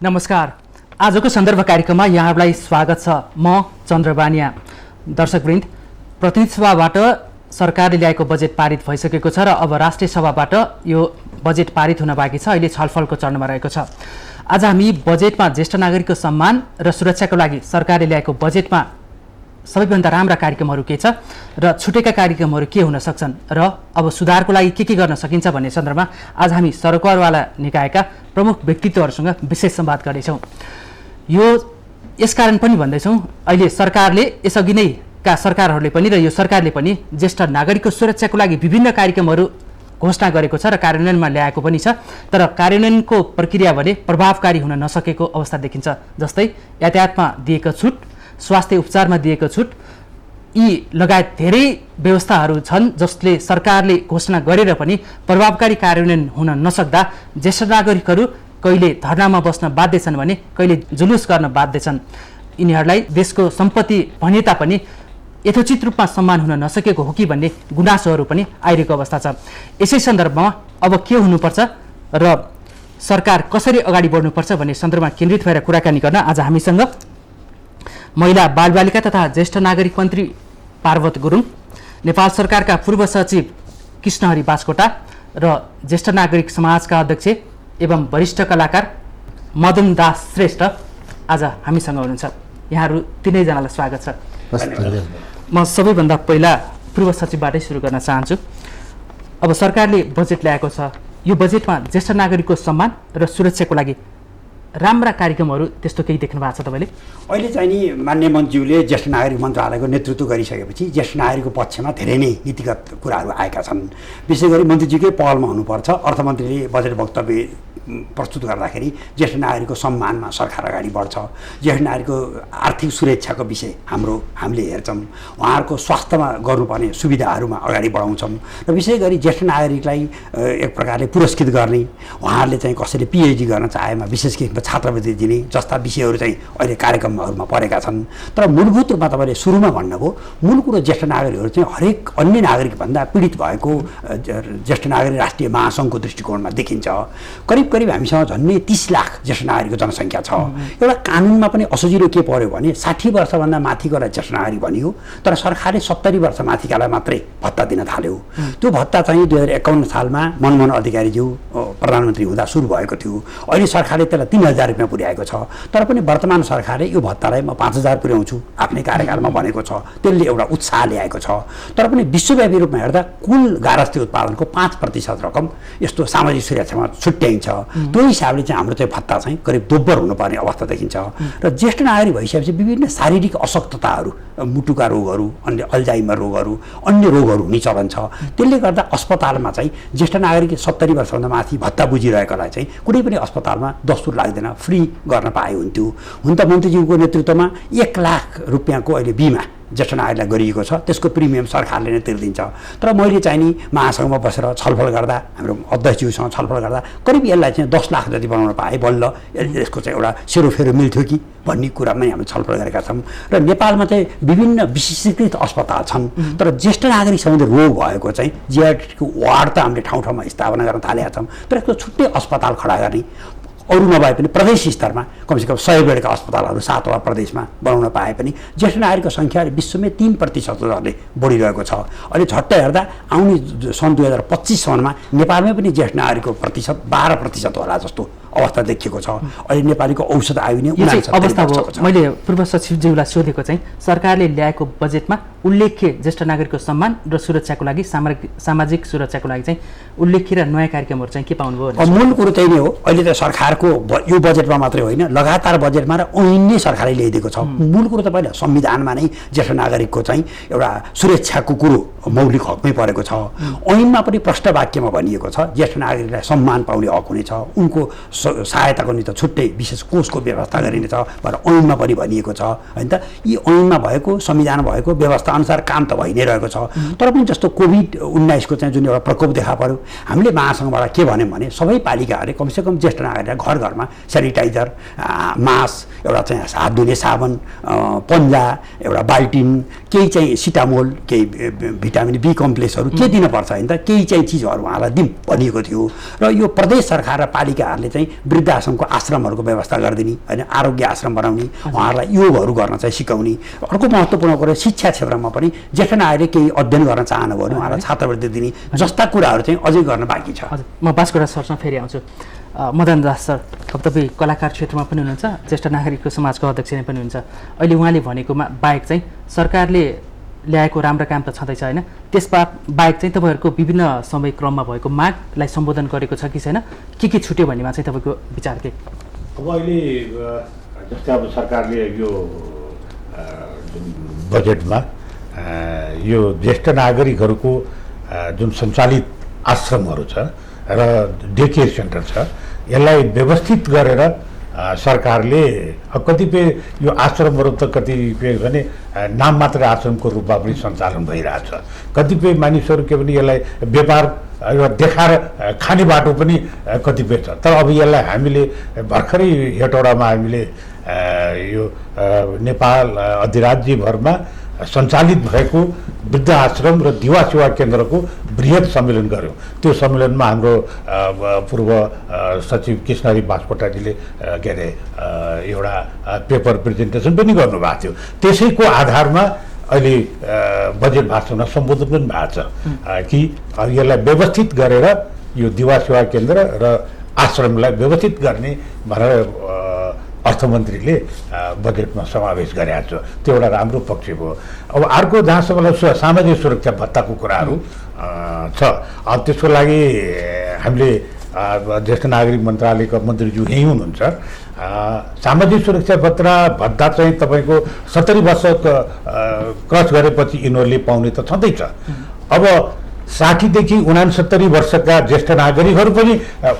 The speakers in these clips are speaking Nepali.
नमस्कार। आजको सन्दर्भ कार्यक्रममा यहाँहरूलाई स्वागत छ। म चन्द्र बानिया। दर्शकवृन्द, प्रतिनिधि सभाबाट सरकारले ल्याएको बजेट पारित भइसकेको छ र अब राष्ट्रिय सभाबाट यो बजेट पारित हुन बाँकी छ। अहिले छलफलको चरणमा रहेको छ। आज हामी बजेटमा ज्येष्ठ नागरिकको सम्मान र सुरक्षाको लागि सरकारले ल्याएको बजेटमा सबैभन्दा राम्रा कार्यक्रमहरू के छ र छुटेका कार्यक्रमहरू के हुन सक्छन् र अब सुधारको लागि के गर्न सकिन्छ भन्ने सन्दर्भमा आज हामी सरकारवाला निकायका प्रमुख व्यक्तित्वहरूसँग विशेष संवाद गर्नेछौँ। यो यसकारण पनि भन्दैछौँ, अहिले सरकारले यसअघि नै का सरकारहरूले पनि र यो सरकारले पनि ज्येष्ठ नागरिकको सुरक्षाको लागि विभिन्न कार्यक्रमहरू घोषणा गरेको छ र कार्यान्वयनमा ल्याएको पनि छ। तर कार्यान्वयनको प्रक्रिया भने प्रभावकारी हुन नसकेको अवस्था देखिन्छ। जस्तै यातायातमा दिएको छुट, स्वास्थ्य उपचारमा दिएको छुट, यी लगायत धेरै व्यवस्थाहरू छन् जसले सरकारले घोषणा गरेर पनि प्रभावकारी कार्यान्वयन हुन नसक्दा ज्येष्ठ नागरिकहरू कहिले धरनामा बस्न बाध्य छन् भने कहिले जुलुस गर्न बाध्य छन्। यिनीहरूलाई देशको सम्पत्ति भने तापनि यथोचित रूपमा सम्मान हुन नसकेको हो कि भन्ने गुनासोहरू पनि आइरहेको अवस्था छ। यसै सन्दर्भमा अब के हुनुपर्छ र सरकार कसरी अगाडि बढ्नुपर्छ भन्ने सन्दर्भमा केन्द्रित भएर कुराकानी गर्न आज हामीसँग महिला बालबालिका तथा ज्येष्ठ नागरिक मन्त्री पार्वत गुरुङ, नेपाल सरकारका पूर्व सचिव कृष्णहरि बास्कोटा र ज्येष्ठ नागरिक समाजका अध्यक्ष एवं वरिष्ठ कलाकार मदन दास श्रेष्ठ आज हामीसँग हुनुहुन्छ। यहाँहरू तीनैजनालाई स्वागत छ। म सबैभन्दा पहिला पूर्व सचिवबाटै सुरु गर्न चाहन्छु। अब सरकारले बजेट ल्याएको छ। यो बजेटमा ज्येष्ठ नागरिकको सम्मान र सुरक्षाको लागि राम्रा कार्यक्रमहरू त्यस्तो केही देख्नु भएको छ तपाईँले? अहिले चाहिँ नि माननीय मन्त्रीज्यूले ज्येष्ठ नागरिक मन्त्रालयको नेतृत्व गरिसकेपछि ज्येष्ठ नागरिकको पक्षमा धेरै नै नीतिगत कुराहरू आएका छन्। विशेष गरी मन्त्रीज्यूकै पहलमा हुनुपर्छ। अर्थमन्त्रीले बजेट वक्तव्य प्रस्तुत गर्दाखेरि ज्येष्ठ नागरिकको सम्मानमा सरकार अगाडि बढ्छ। ज्येष्ठ नागरिकको आर्थिक सुरक्षाको विषय हामीले हेर्छौँ। उहाँहरूको स्वास्थ्यमा गर्नुपर्ने सुविधाहरूमा अगाडि बढाउँछौँ र विशेष गरी ज्येष्ठ नागरिकलाई एक प्रकारले पुरस्कृत गर्ने, उहाँहरूले चाहिँ कसैले पिएचडी गर्न चाहेमा विशेष किसिमको छात्रवृत्ति दिने जस्ता विषयहरू चाहिँ अहिले कार्यक्रमहरूमा परेका छन्। तर मूलभूत रूपमा तपाईँले सुरुमा भन्नुभयो, मूल कुरो ज्येष्ठ नागरिकहरू चाहिँ हरेक अन्य नागरिकभन्दा पीडित भएको ज्येष्ठ नागरिक राष्ट्रिय महासङ्घको दृष्टिकोणमा देखिन्छ। करिब हामीसँग झन्डै 30 लाख ज्येष्ठ नागरिकको जनसङ्ख्या छ। एउटा कानुनमा पनि असजिलो के पर्यो भने 60 वर्षभन्दा माथिकोलाई ज्येष्ठ नागरिक भनियो, तर सरकारले 70 वर्ष माथिकालाई मात्रै भत्ता दिन थाल्यो। त्यो भत्ता चाहिँ 2051 सालमा मनमोहन अधिकारीज्यू प्रधानमन्त्री हुँदा सुरु भएको थियो। अहिले सरकारले त्यसलाई 3000 रुपियाँ पुर्याएको छ। तर पनि वर्तमान सरकारले यो भत्तालाई म 5000 पुर्याउँछु आफ्नै कार्यकालमा भनेको छ। त्यसले एउटा उत्साह ल्याएको छ। तर पनि विश्वव्यापी रूपमा हेर्दा कुल गारस्थी उत्पादनको 5% रकम यस्तो सामाजिक सुरक्षामा छुट्याइन्छ। त्यो हिसाबले चाहिँ हाम्रो चाहिँ भत्ता चाहिँ करिब दोब्बर हुनुपर्ने अवस्था देखिन्छ। र ज्येष्ठ नागरिक भइसकेपछि विभिन्न शारीरिक अशक्तताहरू, मुटुका रोगहरू, अन्य अल्जाइमर रोगहरू, अन्य रोगहरू हुने चलन छ। त्यसले गर्दा अस्पतालमा चाहिँ ज्येष्ठ नागरिक 70 वर्षभन्दा माथि भत्ता बुझिरहेकोलाई चाहिँ कुनै पनि अस्पतालमा दस्तुर लाग्दैन, फ्री गर्न पाए हुन्थ्यो। हुन त मन्त्रीज्यूको नेतृत्वमा 1 लाख रुपियाँको अहिले बिमा ज्येष्ठ नागरिकलाई गरिएको छ। त्यसको प्रिमियम सरकारले नै तिर्दिन्छ। तर मैले चाहिँ नि महासङ्घमा बसेर छलफल गर्दा, हाम्रो अध्यक्षज्यूसँग छलफल गर्दा करिब यसलाई चाहिँ 10 लाख जति बनाउन पाए बल्ल यसको चाहिँ एउटा सेरोफेरो मिल्थ्यो कि भन्ने कुरामा हामीले छलफल गरेका छौँ। र नेपालमा चाहिँ विभिन्न विशिष्टीकृत अस्पताल छन्, तर ज्येष्ठ नागरिक सम्बन्धी रोग भएको चाहिँ जिआरटीको वार्ड त हामीले ठाउँ ठाउँमा स्थापना गर्न थालेका छौँ। तर यसको छुट्टै अस्पताल खडा गर्ने, अरू नभए पनि प्रदेश स्तरमा कमसेकम 100 बेडका अस्पतालहरू 7 वटा प्रदेशमा बनाउन पाए पनि ज्येष्ठ नागरिकको सङ्ख्या विश्वमै 3% दरले बढिरहेको छ। अहिले झट्ट हेर्दा आउने सन् 2025 सनमा नेपालमै पनि ज्येष्ठ नागरिकको प्रतिशत 12% होला जस्तो अवस्था देखिएको छ। अहिले नेपालीको औषध आयु नै 69 अवस्था हो। मैले पूर्व सचिवज्यूलाई सोधेको चाहिँ सरकारले ल्याएको बजेटमा उल्लेख्य ज्येष्ठ नागरिकको सम्मान र सुरक्षाको लागि, सामाजिक सुरक्षाको लागि चाहिँ उल्लेख्य र नयाँ कार्यक्रमहरू चाहिँ के पाउनुभयो? मूल कुरो त्यही नै हो। अहिले त सरकारको यो बजेटमा मात्रै होइन, लगातार बजेटमा र ऐन नै सरकारले ल्याइदिएको छ। मूल कुरो त पहिला संविधानमा नै ज्येष्ठ नागरिकको चाहिँ एउटा सुरक्षाको कुरो मौलिक हकमै परेको छ। ऐनमा पनि प्रष्ट वाक्यमा भनिएको छ ज्येष्ठ नागरिकलाई सम्मान पाउने हक हुनेछ, उनको सहायताको निम्ति छुट्टै विशेष कोषको व्यवस्था गरिनेछ भनेर ऐनमा पनि भनिएको छ हैन त। यी ऐनमा भएको, संविधानमा भएको व्यवस्था अनुसार काम त भइ नै रहेको छ। तर पनि जस्तो कोभिड-19 को चाहिँ जुन एउटा प्रकोप देखा पर्यो, हामीले महासङ्घबाट के भन्यौँ भने सबै पालिकाहरूले कमसेकम ज्येष्ठ नागरिकलाई घर घरमा सेनिटाइजर, मास्क, एउटा चाहिँ हात धुने साबन, पन्जा, एउटा बाल्टिन, केही चाहिँ सिटामोल, केही भिटामिन बी कम्प्लेक्सहरू के दिनुपर्छ हैन त, केही चाहिँ चिजहरू उहाँलाई दिउँ भनिएको थियो। र यो प्रदेश सरकार र पालिकाहरूले चाहिँ वृद्ध आश्रमको आश्रमहरूको व्यवस्था गरिदिने होइन, आरोग्य आश्रम बनाउने, उहाँहरूलाई योगहरू गर्न चाहिँ सिकाउने। अर्को महत्त्वपूर्ण कुरो शिक्षा क्षेत्रमा पनि ज्येष्ठ नागरिकले केही अध्ययन गर्न चाहनुभयो भने उहाँलाई छात्रवृत्ति दिने जस्ता कुराहरू चाहिँ अझै गर्न बाँकी छ। हजुर, म बास्कोटा सरसँग फेरि आउँछु। मदन दास सर, अब तपाईँ कलाकार क्षेत्रमा पनि हुनुहुन्छ, ज्येष्ठ नागरिकको समाजको अध्यक्ष नै पनि हुनुहुन्छ। अहिले उहाँले भनेकोमा बाहेक चाहिँ सरकारले ल्याएको राम्रो काम त छँदैछ होइन, त्यसमा बाहेक चाहिँ तपाईँहरूको विभिन्न समय क्रममा भएको मागलाई सम्बोधन गरेको छ कि छैन, के छुट्यो भन्नेमा चाहिँ तपाईँको विचार के? अब अहिले जस्तै अब सरकारले यो बजेटमा यो ज्येष्ठ नागरिकहरूको जुन सञ्चालित आश्रमहरू छ र डे केयर सेन्टर छ, यसलाई व्यवस्थित गरेर सरकारले कतिपय यो आश्रमहरू त कतिपय भने नाम मात्र आश्रमको रूपमा पनि सञ्चालन भइरहेछ। कतिपय मानिसहरू के भने यसलाई व्यापार देखाएर खाने बाटो पनि कतिपय छ। तर अब यसलाई हामीले भर्खरै हेटौडामा हामीले यो नेपाल अधिराज्यभरमा सञ्चालित भएको वृद्ध आश्रम र दिवा सेवा केन्द्रको बृहत सम्मेलन गऱ्यौँ। त्यो सम्मेलनमा हाम्रो पूर्व सचिव कृष्णहरि बास्कोटाजीले के अरे एउटा पेपर प्रेजेन्टेसन पनि गर्नुभएको थियो। त्यसैको आधारमा अहिले बजेट भाषणमा सम्बोधन पनि भएको छ कि यसलाई व्यवस्थित गरेर यो दिवा सेवा केन्द्र र आश्रमलाई व्यवस्थित गर्ने भनेर अर्थमन्त्रीले बजेटमा समावेश गरेका छ। त्यो एउटा राम्रो पक्ष भयो। अब अर्को जहाँसम्म सामाजिक सुरक्षा भत्ताको कुराहरू छ, अब त्यसको लागि हामीले ज्येष्ठ नागरिक मन्त्रालयका मन्त्रीज्यू यहीँ हुनुहुन्छ। सामाजिक सुरक्षा भत्ता चाहिँ तपाईँको 70 वर्ष क्रस गरेपछि यिनीहरूले पाउने त छँदैछ। अब 60 देखि 69 वर्षका ज्येष्ठ नागरिकहरू पनि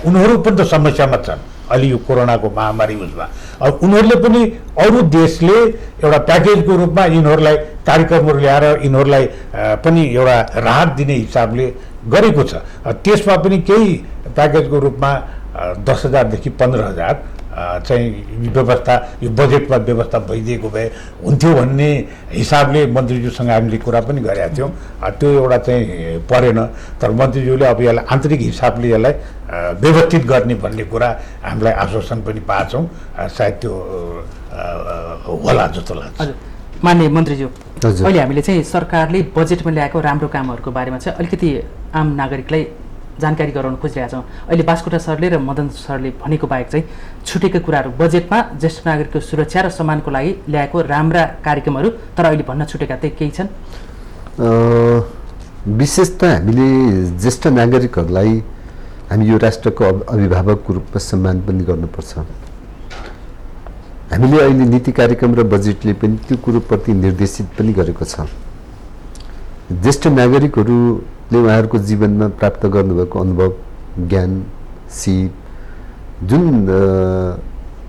उनीहरू पनि त समस्यामा छन् अहिले यो कोरोनाको महामारी उसमा। अब उनीहरूले पनि अरू देशले एउटा प्याकेजको रूपमा यिनीहरूलाई कार्यक्रमहरू ल्याएर यिनीहरूलाई पनि एउटा राहत दिने हिसाबले गरेको छ। त्यसमा पनि केही प्याकेजको रूपमा 10,000 देखि 15,000 चाहिँ व्यवस्था यो बजेटमा व्यवस्था भइदिएको भए हुन्थ्यो भन्ने हिसाबले मन्त्रीज्यूसँग हामीले कुरा पनि गरेका थियौँ। त्यो एउटा चाहिँ परेन। तर मन्त्रीज्यूले अब यसलाई आन्तरिक हिसाबले यसलाई व्यवस्थित गर्ने भन्ने कुरा हामीलाई आश्वासन पनि पाएछौँ। सायद त्यो होला जस्तो लाग्छ। हजुर, मान्य मन्त्रीज्यू, अहिले हामीले चाहिँ सरकारले बजेटमा ल्याएको राम्रो कामहरूको बारेमा चाहिँ अलिकति आम नागरिकलाई जानकारी गराउन खोजिरहेका छौँ। अहिले बास्कोटा सरले र मदन सरले भनेको बाहेक चाहिँ छुटेका कुराहरू बजेटमा ज्येष्ठ नागरिकको सुरक्षा र सम्मानको लागि ल्याएको राम्रा कार्यक्रमहरू तर अहिले भन्न छुटेका चाहिँ केही छन्? विशेष त हामीले ज्येष्ठ नागरिकहरूलाई हामी यो राष्ट्रको अभिभावकको रूपमा सम्मान पनि गर्नुपर्छ। हामीले अहिले नीति कार्यक्रम र बजेटले पनि त्यो कुरोप्रति निर्देशित पनि गरेको छ। ज्येष्ठ नागरिकहरूले उहाँहरूको जीवनमा प्राप्त गर्नुभएको अनुभव, ज्ञान, सिप जुन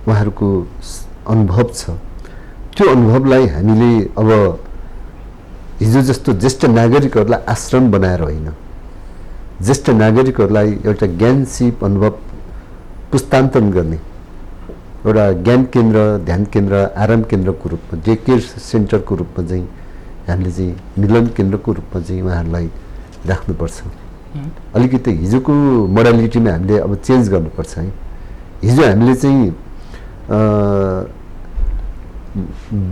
उहाँहरूको अनुभव छ, त्यो अनुभवलाई हामीले अब हिजो जस्तो ज्येष्ठ नागरिकहरूलाई आश्रम बनाएर होइन, ज्येष्ठ नागरिकहरूलाई एउटा ज्ञान, सिप, अनुभव पुस्तान्तरण गर्ने एउटा ज्ञान केन्द्र, ध्यान केन्द्र, आराम केन्द्रको रूपमा, डे केयर सेन्टरको रूपमा चाहिँ हामीले चाहिँ मिलन केन्द्रको रूपमा चाहिँ उहाँहरूलाई राख्नुपर्छ। अलिकति हिजोको मोडालिटीमा हामीले अब चेन्ज गर्नुपर्छ है। हिजो हामीले चाहिँ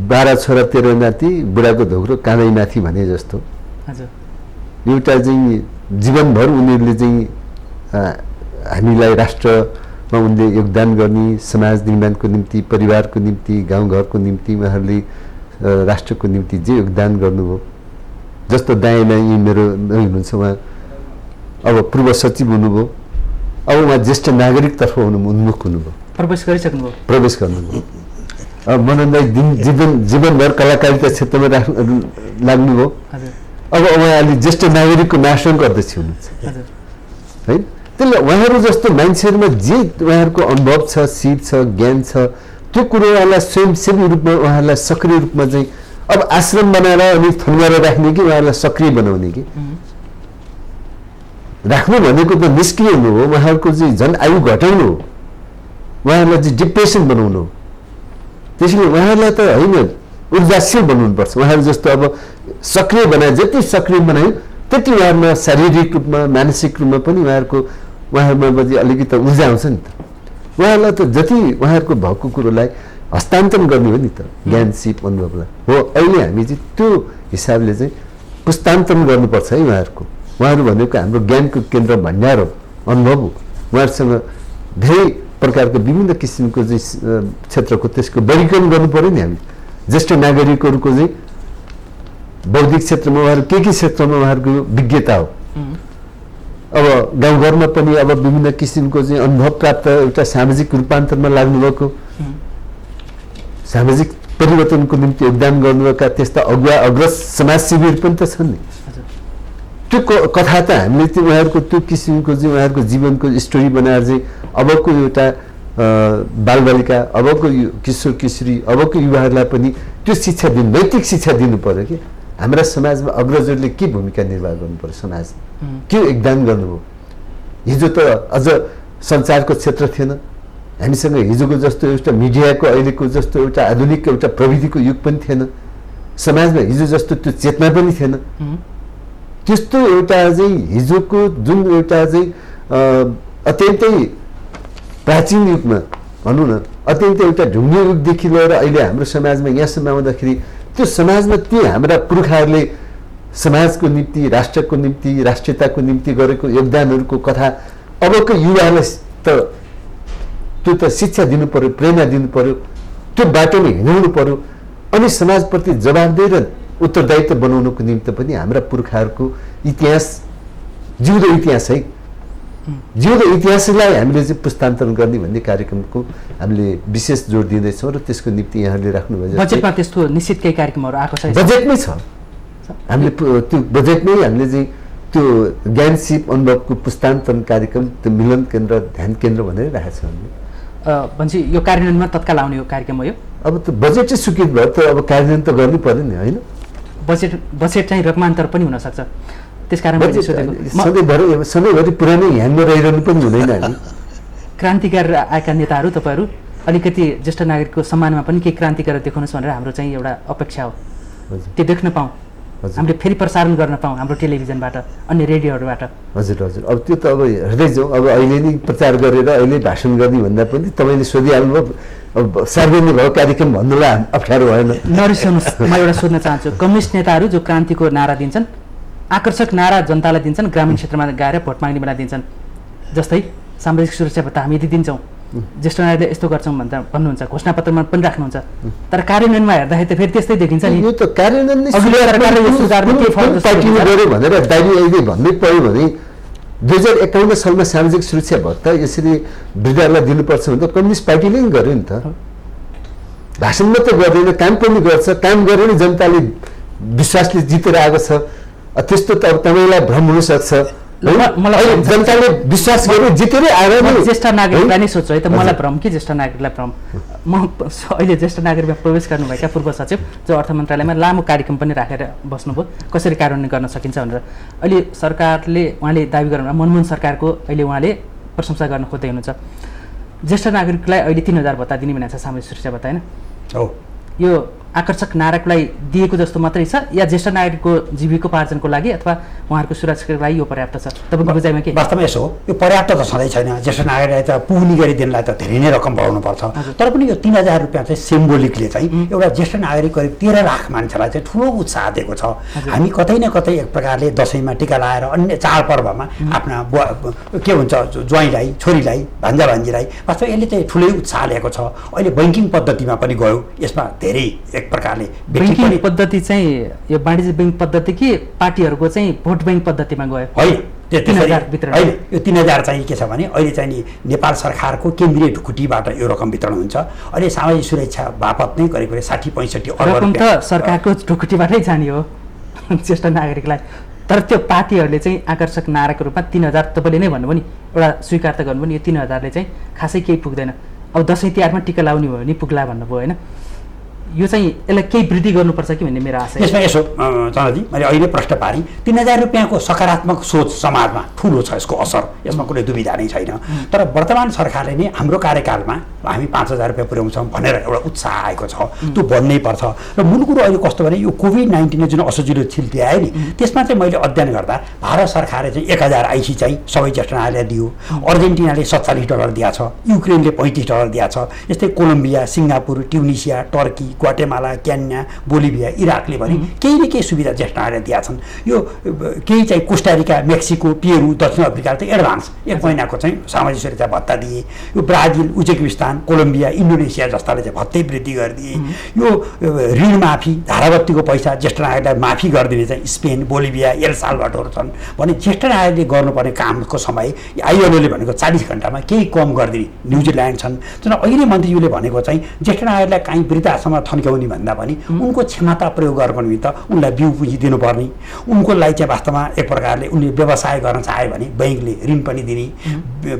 12 छोरा 13 नाति बुढाको धोक्रो काँदैमाथि भने जस्तो एउटा चाहिँ जीवनभर उनीहरूले चाहिँ हामीलाई राष्ट्रमा उनले योगदान गर्ने, समाज निर्माणको निम्ति, परिवारको निम्ति, गाउँघरको निम्ति उहाँहरूले राष्ट्रको निम्ति जे योगदान गर्नुभयो। जस्तो दायाँमा यी मेरो हुनुहुन्छ, उहाँ अब पूर्व सचिव हुनुभयो, अब उहाँ ज्येष्ठ नागरिकतर्फ उन्मुख हुनुभयो, प्रवेश गरिसक्नुभयो, प्रवेश गर्नुभयो। अब मनन दाइ जीवनभर कलाकारिता क्षेत्रमा लाग्नुभयो। अब उहाँ अहिले ज्येष्ठ नागरिकको महासङ्घको अध्यक्ष हुनुहुन्छ है। त्यसले उहाँहरू जस्तो मान्छेहरूमा जे उहाँहरूको अनुभव छ, सिप छ, ज्ञान छ, त्यो कुरोहरूलाई स्वयंसेवी रूपमा उहाँहरूलाई सक्रिय रूपमा चाहिँ अब आश्रम बनाएर अनि थन्काएर राख्ने कि उहाँहरूलाई सक्रिय बनाउने कि राख्नु भनेको त निष्क्रिय हुनु हो। उहाँहरूको चाहिँ झन् आयु घटाउनु हो, उहाँहरूलाई चाहिँ डिप्रेसन बनाउनु हो। त्यसैले उहाँहरूलाई त होइन, ऊर्जाशील बनाउनुपर्छ। उहाँहरू जस्तो अब सक्रिय बनाए, जति सक्रिय बनायो त्यति उहाँहरूमा शारीरिक रूपमा, मानसिक रूपमा पनि उहाँहरूमा अलिकति ऊर्जा आउँछ नि त। उहाँहरूलाई त जति उहाँहरूको भएको कुरोलाई हस्तान्तरण गर्ने हो नि त ज्ञान सिप अनुभवलाई हो। अहिले हामी चाहिँ त्यो हिसाबले चाहिँ पुस्तान्तरण गर्नुपर्छ है उहाँहरूको। उहाँहरू भनेको हाम्रो ज्ञानको केन्द्र भण्डार हो, अनुभव हो। उहाँहरूसँग धेरै प्रकारको विभिन्न किसिमको चाहिँ क्षेत्रको त्यसको वर्गीकरण गर्नु पऱ्यो नि हामी। ज्येष्ठ नागरिकहरूको चाहिँ बौद्धिक क्षेत्रमा उहाँहरू के क्षेत्रमा उहाँहरूको विज्ञता हो। अब गाउँघरमा पनि अब विभिन्न किसिमको चाहिँ अनुभव प्राप्त एउटा सामाजिक रूपान्तरमा लाग्नुभएको, सामाजिक परिवर्तनको निम्ति योगदान गर्नुभएका त्यस्ता अगुवा अग्रज समाज शिविर पनि त छन् नि। त्यो कथा त हामीले त्यो उहाँहरूको त्यो किसिमको चाहिँ उहाँहरूको जीवनको स्टोरी बनाएर चाहिँ अबको एउटा बालबालिका, अबको किशोर किशोरी, अबको युवाहरूलाई पनि त्यो शिक्षा दिनु, नैतिक शिक्षा दिनु पर्यो कि हाम्रा समाजमा अग्रजहरूले के भूमिका निर्वाह गर्नु पर्यो, समाजमा के योगदान गर्नुभयो। हिजो त अझ सञ्चारको क्षेत्र थिएन हामीसँग, हिजोको जस्तो एउटा मिडियाको अहिलेको जस्तो एउटा आधुनिक एउटा प्रविधिको युग पनि थिएन, समाजमा हिजो जस्तो त्यो चेतना पनि थिएन। त्यस्तो एउटा चाहिँ हिजोको जुन एउटा चाहिँ अत्यन्तै प्राचीन युगमा भनौँ न अत्यन्तै एउटा ढुङ्गे युगदेखि लिएर अहिले हाम्रो समाजमा यहाँसम्म आउँदाखेरि त्यो समाजमा ती हाम्रा पुर्खाहरूले समाजको निम्ति, राष्ट्रको निम्ति, राष्ट्रियताको निम्ति गरेको योगदानहरूको कथा अबको युवाहरूलाई त त्यो त शिक्षा दिनु पर्यो, प्रेरणा दिनु पर्यो, त्यो बाटोमा हिँडाउनु पर्यो। अनि समाजप्रति जवाबदेही र उत्तरदायित्व बनाउनुको निम्ति पनि हाम्रा पुर्खाहरूको इतिहास जिउँदो इतिहास है, जिउँदो इतिहासलाई हामीले चाहिँ पुस्तान्तरण गर्ने भन्ने कार्यक्रमको हामीले विशेष जोड दिँदैछौँ र त्यसको निम्ति यहाँले राख्नुभयो। बजेटमा त्यस्तो निश्चित केही कार्यक्रमहरू आएको छ? बजेटमै छ, हामीले त्यो बजेटमै हामीले चाहिँ त्यो ज्ञान सिप अनुभवको पुस्तान्तरण कार्यक्रम, त्यो मिलन केन्द्र, ध्यान केन्द्र भनेर राखेको छ हामीले। भन्छ यो कार्यान्वयनमा तत्काल आउने हो कार्यक्रम हो यो? अब त बजेट चाहिँ स्वीकृत भयो त अब कार्यान्वयन त गर्नु पर्यो नि होइन। बजेट चाहिँ रूपान्तर पनि हुनसक्छ, त्यसकारण सधैँभरि पुरानै ह्याङमा रहिरहनु पनि हुँदैन। हामी क्रान्तिकारी आएका नेताहरू तपाईँहरू अलिकति ज्येष्ठ नागरिकको सम्मानमा पनि केही क्रान्तिकारी देखाउनुहोस् भनेर हाम्रो चाहिँ एउटा अपेक्षा हो। त्यो देख्न पाऊँ, हामीले फेरि प्रसारण गर्न पाऊँ हाम्रो टेलिभिजनबाट, अन्य रेडियोहरूबाट। हजुर हजुर, अब त्यो त अब हेर्दै जाउँ। अब अहिले नै प्रचार गरेर अहिले भाषण गर्ने भन्दा पनि तपाईँले सोधिहाल्नुभयो, अब सार्वजनिक भएको कार्यक्रम भन्नुलाई अप्ठ्यारो भएन। नरिसाउनुहोस्, म एउटा सोध्न चाहन्छु, कम्युनिस्ट नेताहरू जो क्रान्तिको नारा दिन्छन्, आकर्षक नारा जनतालाई दिन्छन्, ग्रामीण क्षेत्रमा गएर भोट माग्ने बेला दिन्छन्, जस्तै सामाजिक सुरक्षा भत्ता हामी यति दिन्छौँ, ज्येष्ठ नागरिकले यस्तो गर्छौँ भन्नुहुन्छ, घोषणापत्रमा पनि राख्नुहुन्छ, तर कार्यान्वयनमा हेर्दाखेरि त फेरि त्यस्तै देखिन्छ नि। यो त कार्यान्वयन भनेर दाबी अहिले भन्दै पऱ्यो भने 2051 सालमा सामाजिक सुरक्षा भत्ता यसरी वृद्धहरूलाई दिनुपर्छ भने त कम्युनिस्ट पार्टीले नि गर्यो नि त। भाषण मात्रै गर्दैन, काम पनि गर्छ, काम गरेर नि जनताले विश्वासले जितेर आएको छ। त्यस्तो त अब तपाईँलाई भ्रम हुनसक्छ, जनताले विश्वास गरेर जितेरै आएर ज्येष्ठ नागरिकलाई नै सोध्छु है त, मलाई भ्रम कि ज्येष्ठ नागरिकलाई भ्रम। म अहिले ज्येष्ठ नागरिकमा प्रवेश गर्नुभएका पूर्व सचिव जो अर्थ मन्त्रालयमा लामो कार्यक्रम पनि राखेर बस्नुभयो कसरी कार्यान्वयन गर्न सकिन्छ भनेर। अहिले सरकारले उहाँले दाबी गर्नु मनमोहन सरकारको अहिले उहाँले प्रशंसा गर्न खोज्दै हुनुहुन्छ। ज्येष्ठ नागरिकलाई अहिले 3000 भत्ता दिने भनेको छ, सामाजिक सुरक्षा भत्ता होइन हो। यो आकर्षक नारालाई दिएको जस्तो मात्रै छ या ज्येष्ठ नागरिकको जीविकोपार्जनको लागि अथवा उहाँहरूको सुरक्षाको लागि यो पर्याप्त छ तपाईँको बुझाइमा के? वास्तवमा यसो हो, यो पर्याप्त त छँदै छैन। ज्येष्ठ नागरिकलाई त पुग्ने गरी दिनलाई त धेरै नै रकम बढाउनुपर्छ, तर पनि यो 3000 रुपियाँ चाहिँ सिम्बोलिकले चाहिँ एउटा ज्येष्ठ नागरिक करिब 13 लाख मान्छेलाई चाहिँ ठुलो उत्साह दिएको छ। हामी कतै न कतै एक प्रकारले दसैँमा टिका लगाएर अन्य चाडपर्वमा आफ्ना के भन्छ ज्वाइँलाई, छोरीलाई, भान्जा भान्जीलाई वास्तव यसले चाहिँ ठुलै उत्साह ल्याएको छ। अहिले बैंकिङ पद्धतिमा पनि गयो, यसमा धेरै एक प्रकारले बैंकिङ पद्धति चाहिँ यो वाणिज्य बैंक पद्धति कि पार्टीहरूको चाहिँ भोट बैंक पद्धतिमा गयो? होइन, यो 3000 चाहिँ के छ भने अहिले चाहिँ नि नेपाल सरकारको केन्द्रीय ढुकुटीबाट यो रकम वितरण हुन्छ। अहिले सामाजिक सुरक्षा बापत नै करिब 60-65 अर्ब रकम त सरकारको ढुकुटीबाटै जाने हो ज्येष्ठ नागरिकलाई, तर त्यो पार्टीहरूले चाहिँ आकर्षक नाराको रूपमा 3000 तपाईँले नै भन्नुभयो नि, एउटा स्वीकार त गर्नुभयो नि, यो 3000ले चाहिँ खासै केही पुग्दैन। अब दसैँ तिहारमा टिका लाउने भयो भने पुग्ला भन्नुभयो होइन। यो चाहिँ यसलाई केही वृद्धि गर्नुपर्छ कि भन्ने मेरो आशा यसमा यसो चन्द्रजी मैले अहिले प्रश्न पारेँ 3000 रुपियाँको सकारात्मक सोच समाजमा ठुलो छ यसको असर यसमा कुनै दुविधा नै छैन तर वर्तमान सरकारले नै हाम्रो कार्यकालमा हामी 5000 रुपियाँ पुर्याउँछौँ भनेर एउटा उत्साह आएको छ त्यो बढ्नै पर्छ र मूल कुरो अहिले कस्तो भने यो कोभिड-19 जुन असजिलो स्थिति आयो नि त्यसमा चाहिँ मैले अध्ययन गर्दा भारत सरकारले चाहिँ 1000 आइसी चाहिँ सबै ज्येष्ठ नागरिकलाई दियो अर्जेन्टिनाले $47 दिएको छ युक्रेनले $35 दिएको छ यस्तै Colombia Singapore Tunisia Turkey Guatemala Kenya Bolivia इराकले भने केही न केही सुविधा ज्येष्ठ नागरिकलाई दिएका छन् यो केही चाहिँ कोस्टारिका मेक्सिको पेरू दक्षिण अफ्रिकाले चाहिँ एडभान्स 1 महिनाको चाहिँ सामाजिक सुरक्षा भत्ता दिए यो ब्राजिल उज्बेकिस्तान कोलम्बिया इन्डोनेसिया जस्ताले चाहिँ भत्तै वृद्धि गरिदिए यो ऋण माफी धाराबत्तीको पैसा ज्येष्ठ नागरिकलाई माफी गरिदिने चाहिँ स्पेन बोलिभिया एल साल्भाडोर छन् भने ज्येष्ठ नागरिकले गर्नुपर्ने कामको समय आइएलओले भनेको 40 घण्टामा केही कम गरिदिने न्युजिल्यान्ड छन् जुन अहिले मन्त्रीज्यूले भनेको चाहिँ ज्येष्ठ नागरिकलाई काहीँ वृद्धाश्रममा थन्क्याउने भन्दा पनि उनको क्षमता प्रयोग गर्नको निमित्त उनलाई बिउ पुँजी दिनुपर्ने उनको लागि चाहिँ वास्तवमा एक प्रकारले उनले व्यवसाय गर्न चाह्यो भने बैंकले ऋण पनि दिने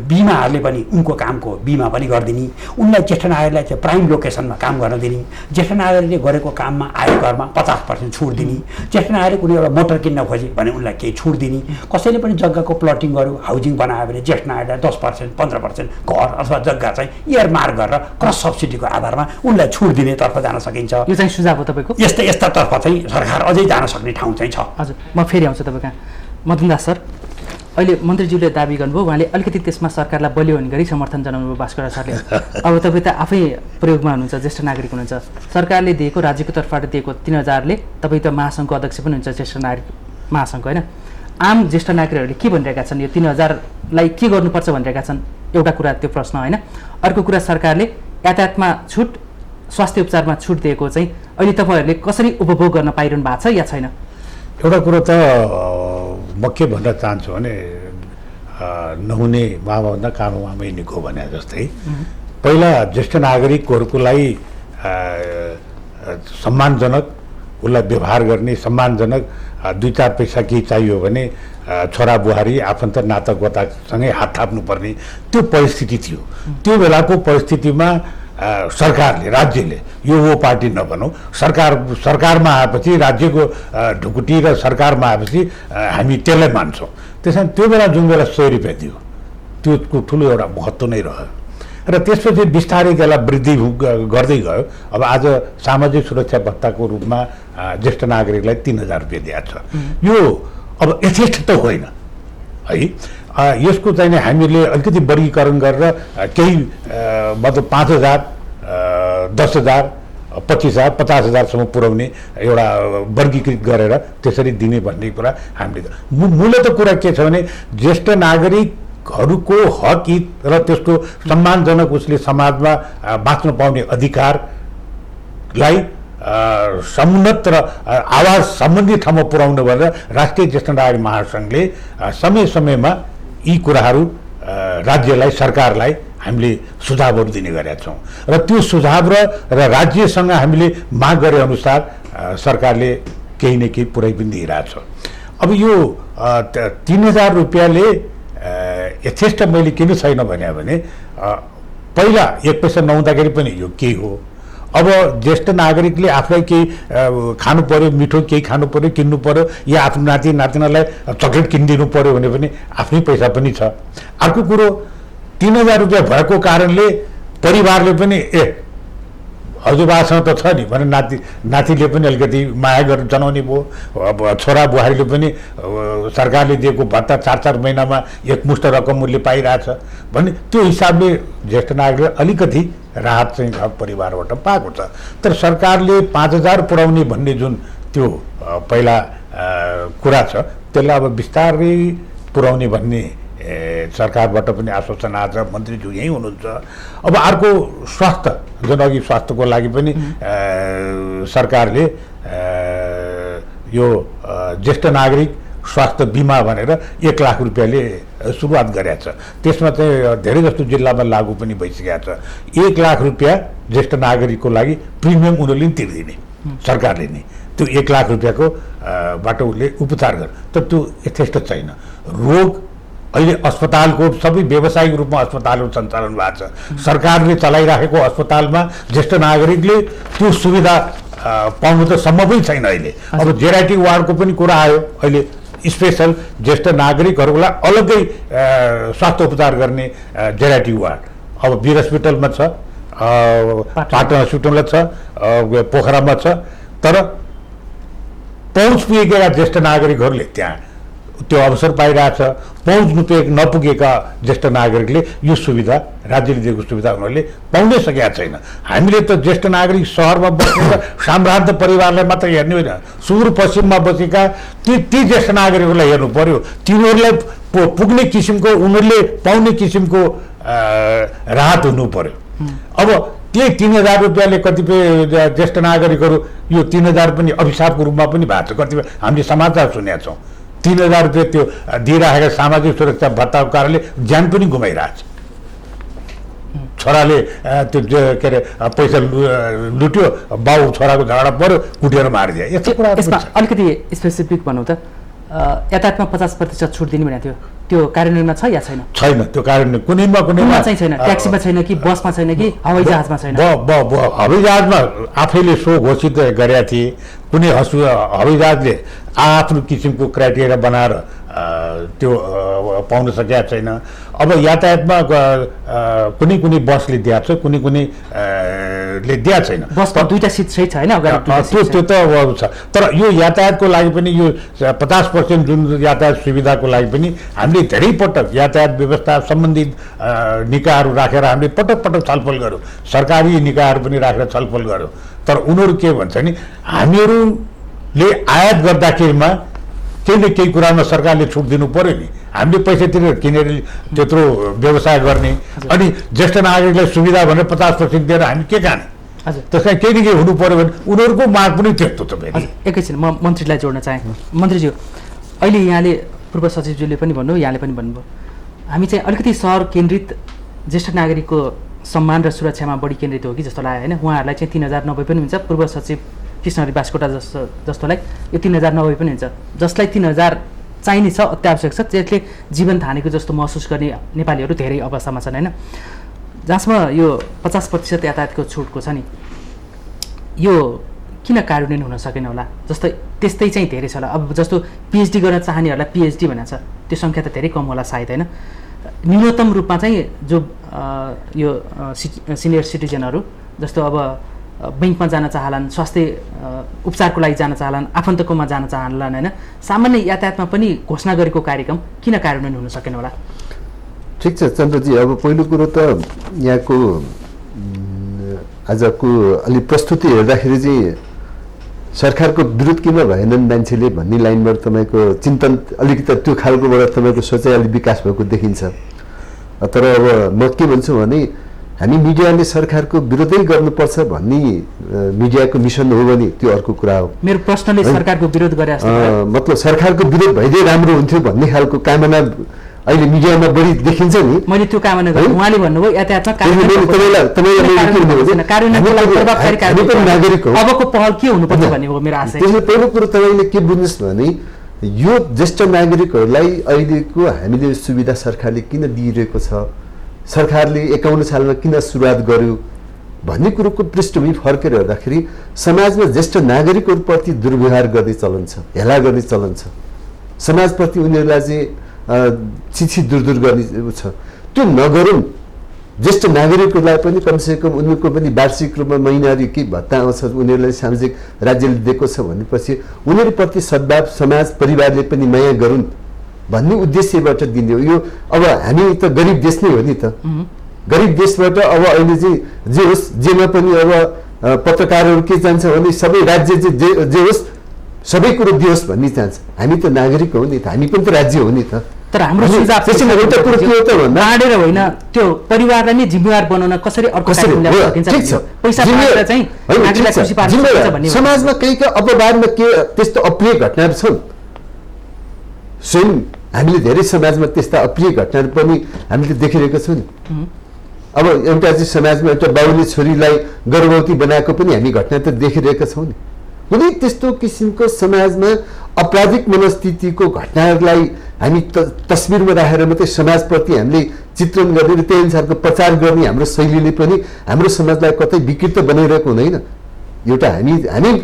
बिमाहरूले पनि उनको कामको बिमा पनि गरिदिने उनलाई ज्येष्ठ नागरिकलाई चाहिँ प्राइम लोकेसनमा काम गर्न दिने ज्येष्ठ नागरिकले गरेको काममा आयकरमा 50% छुट दिने ज्येष्ठ नागरिक कुनै एउटा मोटर किन्न खोजे भने उनलाई केही छुट दिने कसैले पनि जग्गाको प्लटिङ गर्यो हाउसिङ बनायो भने ज्येष्ठ नागरिकलाई 10% 15% घर अथवा जग्गा चाहिँ इयरमार्क गरेर क्रस सब्सिडीको आधारमा उनलाई छुट दिनेतर्फ जान सकिन्छ यो चाहिँ सुझाव हो तपाईँको यस्तातर्फ चाहिँ सरकार अझै जान सक्ने ठाउँ चाहिँ छ हजुर म फेरि आउँछु तपाईँ कहाँ मदनदास सर अहिले मन्त्रीज्यूले दाबी गर्नुभयो उहाँले अलिकति त्यसमा सरकारलाई बलियो हुने गरी समर्थन जनाउनुभयो भास्कर सरले अब तपाईँ त आफै प्रयोगमा हुनुहुन्छ ज्येष्ठ नागरिक हुनुहुन्छ सरकारले दिएको राज्यको तर्फबाट दिएको 3000ले तपाईँ त महासङ्घको अध्यक्ष पनि हुन्छ ज्येष्ठ नागरिक महासङ्घको होइन आम ज्येष्ठ नागरिकहरूले के भनिरहेका छन् यो 3000लाई के गर्नुपर्छ भनिरहेका छन् एउटा कुरा त्यो प्रश्न होइन अर्को कुरा सरकारले यातायातमा छुट स्वास्थ्य उपचारमा छुट दिएको चाहिँ अहिले तपाईँहरूले कसरी उपभोग गर्न पाइरहनु भएको छ या छैन एउटा कुरो त म के भन्न चाहन्छु भने नहुने मामाभन्दा कानो मामै निको भने जस्तै पहिला ज्येष्ठ नागरिकहरूको लागि सम्मानजनक उसलाई व्यवहार गर्ने सम्मानजनक 2-4 पैसा केही चाहियो भने छोरा बुहारी आफन्त नातागोतासँगै हात थाप्नुपर्ने त्यो परिस्थिति थियो त्यो बेलाको परिस्थितिमा सरकारले राज्यले यो वो पार्टी नभनौँ सरकारमा आएपछि राज्यको ढुकुटी र सरकारमा आएपछि हामी त्यसलाई मान्छौँ त्यसमा त्यो बेला जुन बेला 100 रुपियाँ दियो त्यसको ठुलो एउटा महत्त्व नै रह्यो र त्यसपछि बिस्तारै त्यसलाई वृद्धि गर्दै गयो अब आज सामाजिक सुरक्षा भत्ताको रूपमा ज्येष्ठ नागरिकलाई 3000 रुपियाँ दिएको छ यो अब यथेष्ट त होइन है यसको चाहिँ हामीले अलिकति वर्गीकरण गरेर केही मतलब 5000 10,000 25,000 50,000सम्म पुर्याउने एउटा वर्गीकृत गरेर त्यसरी दिने भन्ने कुरा हामीले मूलत कुरा के छ भने ज्येष्ठ नागरिकहरूको हक हित र त्यसको सम्मानजनक उसले समाजमा बाँच्न पाउने अधिकारलाई समुन्नत र आवाज सम्बन्धी ठाउँमा पुर्याउनु भनेर राष्ट्रिय ज्येष्ठ नागरिक महासङ्घले समय समयमा यी कुराहरू राज्यलाई सरकारलाई हामीले सुझावहरू दिने गरेका छौँ र त्यो सुझाव र राज्यसँग हामीले माग गरे अनुसार सरकारले केही न केही पुर्याइ पनि दिइरहेछ अब यो 3000 रुपियाँले यथेष्ट मैले किन छैन भने पहिला 1 पैसा नहुँदाखेरि पनि यो केही हो अब ज्येष्ठ नागरिकले आफूलाई केही खानु पर्यो मिठो केही खानु पर्यो किन्नु पर्यो या आफ्नो नाति नातिनालाई चक्लेट किनिदिनु पर्यो भने पनि आफ्नै पैसा पनि छ अर्को कुरो 3000 रुपियाँ भएको कारणले परिवारले पनि हजुरबासँग त छ नि भने नातिले पनि अलिकति माया गरेर जनाउने भयो अब छोरा बुहारीले पनि सरकारले दिएको भत्ता 4-4 महिनामा एकमुष्ट रकम उसले पाइरहेछ भने त्यो हिसाबले ज्येष्ठ नागरिकले अलिकति राहत चाहिँ घर परिवारबाट पाएको छ तर सरकारले 5000 पुर्याउने भन्ने जुन त्यो पहिला कुरा छ त्यसलाई अब बिस्तारै पुर्याउने भन्ने सरकारबाट पनि आश्वासन आज मन्त्रीज्यू यहीँ हुनुहुन्छ अब अर्को स्वास्थ्य जुन अघि स्वास्थ्यको लागि पनि सरकारले यो ज्येष्ठ नागरिक स्वास्थ्य बिमा भनेर 1 लाख रुपियाँले सुरुवात गरेको छ त्यसमा चाहिँ धेरै जस्तो जिल्लामा लागू पनि भइसकेको छ 1 लाख रुपियाँ ज्येष्ठ नागरिकको लागि प्रिमियम उनीहरूले पनि तिर्दिने सरकारले नै त्यो 1 लाख रुपियाँको बाट उसले उपचार गर्छ तर त्यो यथेष्ट छैन रोग अहिले अस्पतालको सबै व्यावसायिक रूपमा अस्पतालहरू सञ्चालन भएको छ। सरकारले चलाइराखेको अस्पतालमा ज्येष्ठ नागरिकले त्यो सुविधा पाउनु त सम्भवै छैन अहिले। अब जेराइटिक वार्डको पनि कुरा आयो अहिले, स्पेसल ज्येष्ठ नागरिकहरूलाई अलग्गै स्वास्थ्य उपचार गर्ने जेराइटिक वार्ड अब वीर हस्पिटलमा छ, पाटन हस्पिटलमा छ, पोखरामा छ। तर पहुँच पुगेका ज्येष्ठ नागरिकहरूले त्यहाँ त्यो अवसर पाइरहेछ, पहुँच नपुगेका ज्येष्ठ नागरिकले यो सुविधा, राज्यले दिएको सुविधा उनीहरूले पाउनै सकेका छैन। हामीले त ज्येष्ठ नागरिक सहरमा बसेका साम्रान्त परिवारलाई मात्र हेर्ने होइन, सुदूरपश्चिममा बसेका ती ज्येष्ठ नागरिकहरूलाई हेर्नु पर्यो। तिनीहरूलाई पुग्ने किसिमको, उनीहरूले पाउने किसिमको राहत हुनु पर्यो। अब त्यही 3,000 रुपियाँले कतिपय ज्येष्ठ नागरिकहरू, यो 3,000 पनि अभिशापको रूपमा पनि भएको छ। कतिपय हामीले समाचार सुनेका छौँ 3,000 रुपियाँ त्यो दिइराखेका सामाजिक सुरक्षा भत्ताको कारणले ज्यान पनि गुमाइरहेछ। छोराले त्यो के अरे पैसा लुट्यो, बाउ छोराको झगडा पर्यो, कुटेर मारिदियो। यस्तो कुरा अलिकति स्पेसिफिक भनौँ त, यातायातमा 50% छुट दिने भनेको थियो, त्यो कार्यान्वयनमा छ या छैन? छैन, त्यो कार्यान्वयन कुनैमा चाहिँ छैन। ट्याक्सीमा छैन कि बसमा छैन कि हवाई जहाजमा छैन? हवाई जहाजमा आफैले सो घोषित गरेका थिए। कुनै हवाई जहाजले आफ्नो किसिमको क्राइटेरिया बनाएर त्यो पाउन सकेका छैन। अब यातायातमा कुनै बसले दिएको छ, कुनै ले दिएको छैन। बसमा 2टा सिट सहित छ होइन? त्यो त छ। तर यो यातायातको लागि पनि यो 50% जुन यातायात सुविधाको लागि पनि हामीले धेरै पटक यातायात व्यवस्था सम्बन्धित निकायहरू राखेर हामीले पटक पटक छलफल गऱ्यौँ, सरकारी निकायहरू पनि राखेर छलफल गऱ्यौँ। तर उनीहरू के भन्छ नि, हामीहरूले आयात गर्दाखेरिमा केही न केही कुरामा सरकारले छुट दिनु पर्यो नि, हामीले पैसा तिरेर किनेर त्यत्रो व्यवसाय गर्ने, अनि ज्येष्ठ नागरिकलाई सुविधा भनेर 50% दिएर हामी के खाने? त्यस कारण केही न केही हुनु पर्यो भने उनीहरूको माग पनि त्यस्तो छ। एकैछिन म मन्त्रीलाई जोड्न चाहेँ। मन्त्रीज्यू, अहिले यहाँले पूर्व सचिवज्यूले पनि भन्नुभयो, यहाँले पनि भन्नुभयो, हामी चाहिँ अलिकति सहर केन्द्रित ज्येष्ठ नागरिकको सम्मान र सुरक्षामा बढी केन्द्रित हो कि जस्तो लाग्यो होइन? उहाँहरूलाई चाहिँ 3,090 पनि हुन्छ, पूर्व सचिव कृष्णहरि बास्कोटा जस्तोलाई यो 3,090 पनि हुन्छ, जसलाई 3,000 चाहिने छ, अत्यावश्यक छ, त्यसले जीवन थानेको जस्तो महसुस गर्ने नेपालीहरू धेरै अवस्थामा छन् होइन? जसमा यो 50% यातायातको छुटको छ नि, यो किन कार्यान्वयन हुन सकेन होला? त्यस्तै चाहिँ धेरै छ होला। अब जस्तो पिएचडी गर्न चाहनेहरूलाई पिएचडी भनेको छ, त्यो सङ्ख्या त धेरै कम होला सायद होइन? न्यूनतम रूपमा चाहिँ जो यो सिनियर सिटिजनहरू जस्तो अब ब्याङ्कमा जान चाहलान्, स्वास्थ्य उपचारको लागि जान चाहलान्, आफन्तकोमा जान चाहलान् होइन, सामान्य यातायातमा पनि घोषणा गरेको कार्यक्रम किन कार्यान्वयन हुन सकेन होला? ठिक छ चन्द्रजी, अब पहिलो कुरो त यहाँको आजको अलि प्रस्तुति हेर्दाखेरि चाहिँ सरकारको विरोध किन भएनन् मान्छेले भन्ने लाइनबाट तपाईँको चिन्तन अलिकति त्यो खालकोबाट तपाईँको सोचाइ अलिक विकास भएको देखिन्छ। तर अब म के भन्छु भने हामी मिडियाले सरकारको विरोधै गर्नुपर्छ भन्ने मिडियाको मिसन हो भने त्यो अर्को कुरा हो। मेरो प्रश्नले सरकारको विरोध गरे मतलब सरकारको विरोध भइदिए राम्रो हुन्थ्यो भन्ने खालको कामना अहिले मिडियामा बढी देखिन्छ नि। मैले त्यो कामना गरेँ, उहाँले भन्नुभयो यातायातमा नागरिक हो, अबको पहल के हुनुपर्छ भन्ने हो मेरो आशय। त्यसले पहिलो कुरो तपाईँले के बुझ्नुहोस् भने यो ज्येष्ठ नागरिकहरूलाई अहिलेको हामीले सुविधा सरकारले किन दिइरहेको छ, सरकारले 51 सालमा किन सुरुवात गर्यो भन्ने कुरोको पृष्ठभूमि फर्केर हेर्दाखेरि समाजमा ज्येष्ठ नागरिकहरूप्रति दुर्व्यवहार गर्ने चलन छ, हेला गर्ने चलन छ, समाजप्रति उनीहरूलाई चाहिँ चिठी दूर गर्ने छ। त्यो नगरौँ, ज्येष्ठ नागरिकहरूलाई पनि कमसेकम उनीहरूको पनि वार्षिक रूपमा महिनारी के भत्ता आउँछ, उनीहरूलाई सामाजिक राज्यले दिएको छ भनेपछि उनीहरूप्रति सद्भाव समाज परिवारले पनि माया गरून् भन्ने उद्देश्यबाट दिने हो। यो अब हामी त गरिब देश नै हो नि त, गरिब देशबाट अब अहिले चाहिँ जे होस् जेमा पनि अब पत्रकारहरू के चाहन्छ भने सबै राज्य जे होस् सबै कुरो दियोस् भन्ने चाहन्छ। हामी त नागरिक हो नि त, हामी पनि त राज्य हो नि त। तर हाम्रो सुझाव एउटा कुरो के हो त भन्दा बाँडेर होइन, त्यो परिवारलाई नै जिम्मेवार बनाउन कसरी अर्को समाजमा केही अपवादमा के त्यस्तो अप्रिय घटनाहरू छन्, स्वयं हामीले धेरै समाजमा त्यस्ता अप्रिय घटनाहरू पनि हामीले देखिरहेका छौँ नि। अब एउटा चाहिँ समाजमा एउटा बाउले छोरीलाई गर्भवती बनाएको पनि हामी घटना त देखिरहेका छौँ नि। कुनै त्यस्तो किसिमको समाजमा आपराधिक मनस्थितिको घटनाहरूलाई हामी तस्बिरमा राखेर मात्रै समाजप्रति हामीले चित्रण गर्ने र त्यही अनुसारको प्रचार गर्ने हाम्रो शैलीले पनि हाम्रो समाजलाई कतै विकृत बनाइरहेको हुँदैन। एउटा हामी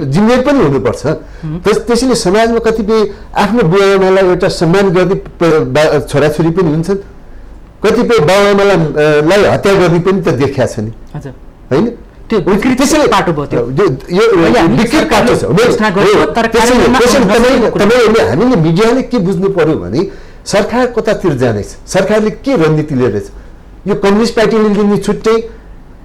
जिम्मेवार पनि हुनुपर्छ। त्यसैले समाजमा कतिपय आफ्नो बुवाआमालाई एउटा सम्मान गर्ने छोराछोरी पनि हुन्छन्, कतिपय बाबुआमालाई हत्या गर्ने पनि त देखिया छ नि, होइन? त्यो विकृत पाटो भयो त्यो। विकृत पाटो छ। हामीले मिडियाले के बुझ्नु पर्यो भने सरकार कतातिर जानेछ, सरकारले के रणनीति लिएर छ। यो कम्युनिस्ट पार्टीले लिने छुट्टै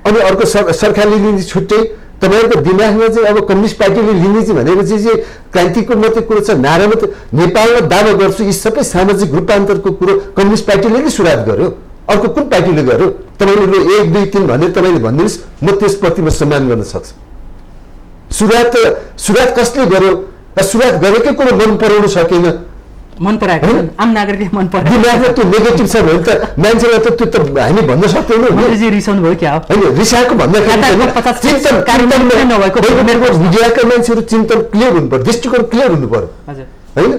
अनि अर्को सरकारले लिने छुट्टै। तपाईँहरूको दिमागमा चाहिँ अब कम्युनिस्ट पार्टीले लिने चाहिँ भनेपछि चाहिँ क्रान्तिको मात्रै कुरो छ, नारा मात्रै। नेपालमा दावा गर्छु यी सबै सामाजिक रूपान्तरको कुरो कम्युनिस्ट पार्टीले नै सुरुवात गर्यो, अर्को कुन पार्टीले गर्यो? तपाईँले 1, 2, 3 भनेर तपाईँले भनिदिनुहोस्, म त्यसप्रति म सम्मान गर्न सक्छु। सुरुवात कसले गर्यो? सुरुवात गरेकै कुरो मन पराउनु सकेन, मन पराएको आम नागरिकले मन पराएको दिमागमा त्यो नेगेटिभ छ भने त मान्छेलाई त त्यो त हामी भन्न सक्दैनौँ। रिसाउनु भयो क्या होइन, रिसाएको भन्दाखेरि मिडियाका मान्छेहरू चिन्तन क्लियर हुनु पर्यो, दृष्टिकोण क्लियर हुनु पर्यो, होइन?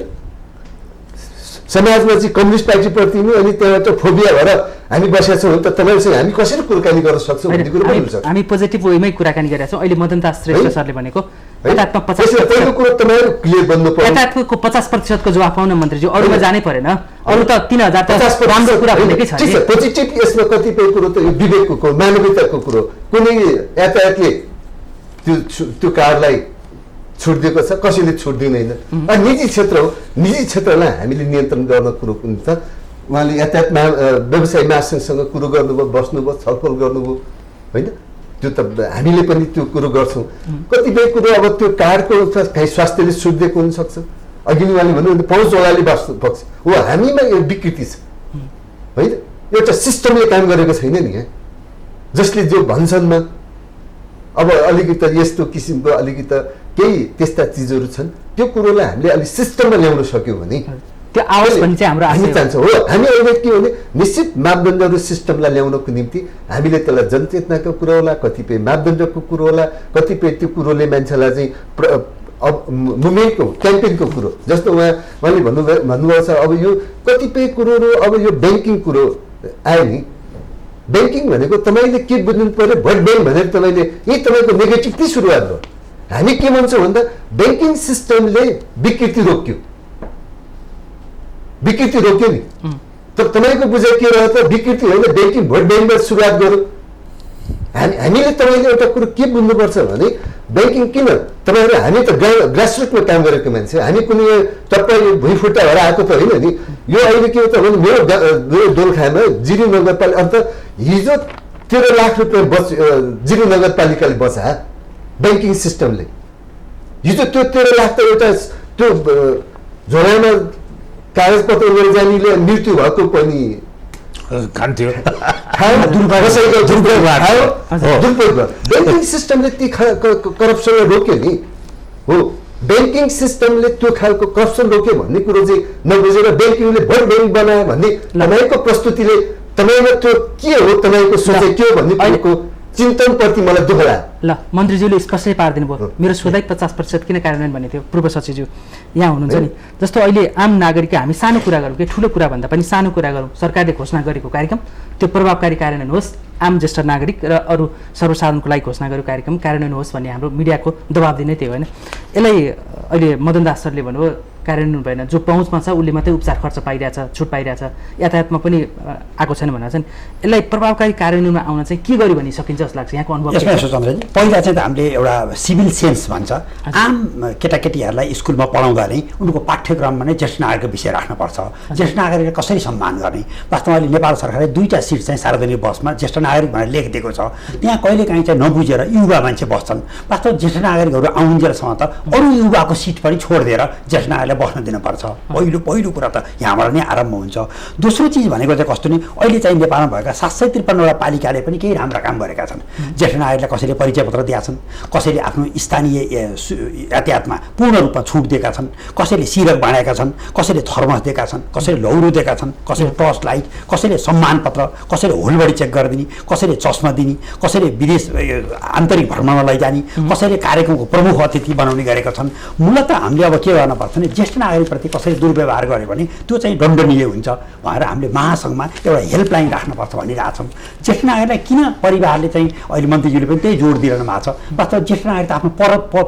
समाजमा चाहिँ कम्युनिस्ट पार्टीप्रति नै अनि त्यहाँबाट फोबिया भएर हामी बसेका छौँ भने त तपाईँसँग हामी कसरी कुराकानी गर्न सक्छौँ भन्ने कुरो पनि हुन्छ। हामी पोजिटिभ वेमै कुराकानी गरेका छौँ। अहिले मदन दास श्रेष्ठ सरले भनेको पहिलो कुरो तपाईँहरू क्लियर बन्नु पर्यो। यथार्थको 50%को जवाफ पाउन मन्त्रीज्यू, अरूमा जानै परेन। अरू त 3000 राम्रो कुरा भनेकै छ। पोजिटिभ यसमा कतिपय कुरो त यो विवेकको कुरो, मानवीयताको कुरो। कुनै यातायातले त्यो कारलाई छुट दिएको छ, कसैले छुट दिँदैन। निजी क्षेत्र हो, निजी क्षेत्रलाई हामीले नियन्त्रण गर्न कुरो पनि छ। उहाँले यातायात व्यवसाय महासङ्घसँग कुरो गर्नुभयो, बस्नुभयो, छलफल गर्नुभयो, होइन? त्यो त हामीले पनि त्यो कुरो गर्छौँ। कतिपय कुरो अब त्यो कारको कहीँ स्वास्थ्यले छुट दिएको हुनसक्छ। अघि नै उहाँले भन्नुभयो पहुँचवालाले बस्नु पक्ष हो, हामीमा यो विकृति छ, होइन? एउटा सिस्टमले काम गरेको छैन नि यहाँ, जसले जो भन्छन् अब अलिकति यस्तो किसिमको अलिकति केही त्यस्ता चिजहरू छन्, त्यो कुरोलाई हामीले अलिक सिस्टममा ल्याउन सक्यौँ भने त्यो आओस् भन्ने चाहिँ हाम्रो हामी चाहन्छौँ। हो, हामी अहिले के भने निश्चित मापदण्डहरू सिस्टमलाई ल्याउनको निम्ति हामीले त्यसलाई जनचेतनाको कुरो होला, कतिपय मापदण्डको कुरो होला, कतिपय त्यो कुरोले मान्छेलाई चाहिँ मुभमेन्टको क्याम्पेनको कुरो। जस्तो उहाँले भन्नुभएको छ अब यो कतिपय कुरोहरू, अब यो ब्याङ्किङ कुरो आयो नि, ब्याङ्किङ भनेको तपाईँले के बुझ्नु पर्यो, भोट ब्याङ्क भनेर तपाईँले यही तपाईँको नेगेटिभली सुरुवात भयो। हामी के भन्छौँ भन्दा ब्याङ्किङ सिस्टमले विकृति रोक्यो नि। तर तपाईँको बुझाइ के रह्यो त विकृति होइन, ब्याङ्किङ भोट ब्याङ्कबाट सुरुवात गर्यो। हामीले तपाईँले एउटा कुरो के बुझ्नुपर्छ भने ब्याङ्किङ किन तपाईँहरू, हामी त ग्रासरुटमा काम गरेको मान्छे, हामी कुनै तपाईँ भुइँफुट्टा भएर आएको त होइन नि। यो अहिले के हो त भने मेरो दोलखामा जिरी नगरपालिका अन्त हिजो 13 लाख रुपियाँ जिरी नगरपालिकाले बचा ब्याङ्किङ सिस्टमले। हिजो त्यो 13 लाख त एउटा त्यो झोलामा कागजपत्र गरेर जानेले मृत्यु भएको पनि खान्थ्यो। ब्याङ्किङ सिस्टमले ती करप्सनलाई रोक्यो नि। हो, ब्याङ्किङ सिस्टमले त्यो खालको करप्सन रोक्यो भन्ने कुरो चाहिँ नबुझेर ब्याङ्किङले भोट ब्याङ्क बनायो भन्ने तपाईँको प्रस्तुतिले तपाईँमा त्यो के हो, तपाईँको सोचाइ के हो भन्ने कुरोको चिन्तनप्रति मलाई दुःख लाग्यो। ल, मन्त्रीज्यूले स्पष्टै पारिदिनु भयो। मेरो सोधाइ 50% किन कार्यान्वयन भन्ने थियो। पूर्व सचिवज्यू यहाँ हुनुहुन्छ नि, जस्तो अहिले आम नागरिक हामी सानो कुरा गरौँ कि ठुलो कुरा भन्दा पनि सानो कुरा गरौँ, सरकारले घोषणा गरेको कार्यक्रम त्यो प्रभावकारी कार्यान्वयन होस्, आम ज्येष्ठ नागरिक र अरू सर्वसाधारणको लागि घोषणा गरेको कार्यक्रम कार्यान्वयन होस् भन्ने हाम्रो मिडियाको दबाब दिनै थियो, होइन? यसलाई अहिले मदन दास सरले भन्नुभयो कार्यान्वयन भएन, जो पहुँचमा छ उसले मात्रै उपचार खर्च पाइरहेछ, छुट पाइरहेछ, यातायातमा पनि आएको छैन भनेर चाहिँ यसलाई प्रभावकारी कार्यान्वयनमा आउन चाहिँ के गर्यो भने सकिन्छ जस्तो लाग्छ यहाँको अनुभव? यसमा यसो चन्द्रजी, पहिला चाहिँ हामीले एउटा सिभिल सेन्स भन्छ, आम केटाकेटीहरूलाई स्कुलमा पढाउँदा नै उनको पाठ्यक्रममा नै ज्येष्ठ नागरिकको विषय राख्नुपर्छ, ज्येष्ठ नागरिकलाई कसरी सम्मान गर्ने। वास्तवमा अहिले नेपाल सरकारले 2टा सिट चाहिँ सार्वजनिक बसमा ज्येष्ठ नागरिक भनेर लेखिदिएको छ। त्यहाँ कहिलेकाहीँ चाहिँ नबुझेर युवा मान्छे बस्छन्। वास्तव ज्येष्ठ नागरिकहरू आउन्जेलसम्म त अरू युवाको सिट पनि छोडिदिएर ज्येष्ठ नागरिकलाई नागरिकलाई बस्न दिनुपर्छ। पहिलो कुरा त यहाँबाट नै आरम्भ हुन्छ। दोस्रो चिज भनेको चाहिँ कस्तो नि, अहिले चाहिँ नेपालमा भएका 753वटा पालिकाले पनि केही राम्रा काम गरेका छन्। ज्येष्ठ नागरिकलाई कसैले परिचय पत्र दिएका छन्, कसैले आफ्नो स्थानीय यातायातमा पूर्ण रूपमा छुट दिएका छन्, कसैले सिरक बाँडेका छन्, कसैले थर्मस दिएका छन्, कसैले लौरो दिएका छन्, कसैले टर्च लाइट, कसैले सम्मान पत्र, कसैले होलबडी चेक गरिदिने, कसैले चस्मा दिने, कसैले विदेश आन्तरिक भ्रमणमा लैजाने, कसैले कार्यक्रमको प्रमुख अतिथि बनाउने गरेका छन्। मूलत हामीले अब के गर्नुपर्छ भने ज्येष्ठ नागरिकप्रति कसैले दुर्व्यवहार गर्यो भने त्यो चाहिँ दण्डनीय हुन्छ भनेर हामीले महासङ्घमा एउटा हेल्पलाइन राख्नुपर्छ भनिरहेछौँ। ज्येष्ठ नागरिकलाई किन परिवारले चाहिँ अहिले मन्त्रीज्यूले पनि त्यही जोड दिइरहनु भएको छ। वास्तव ज्येष्ठ नागरिक त आफ्नो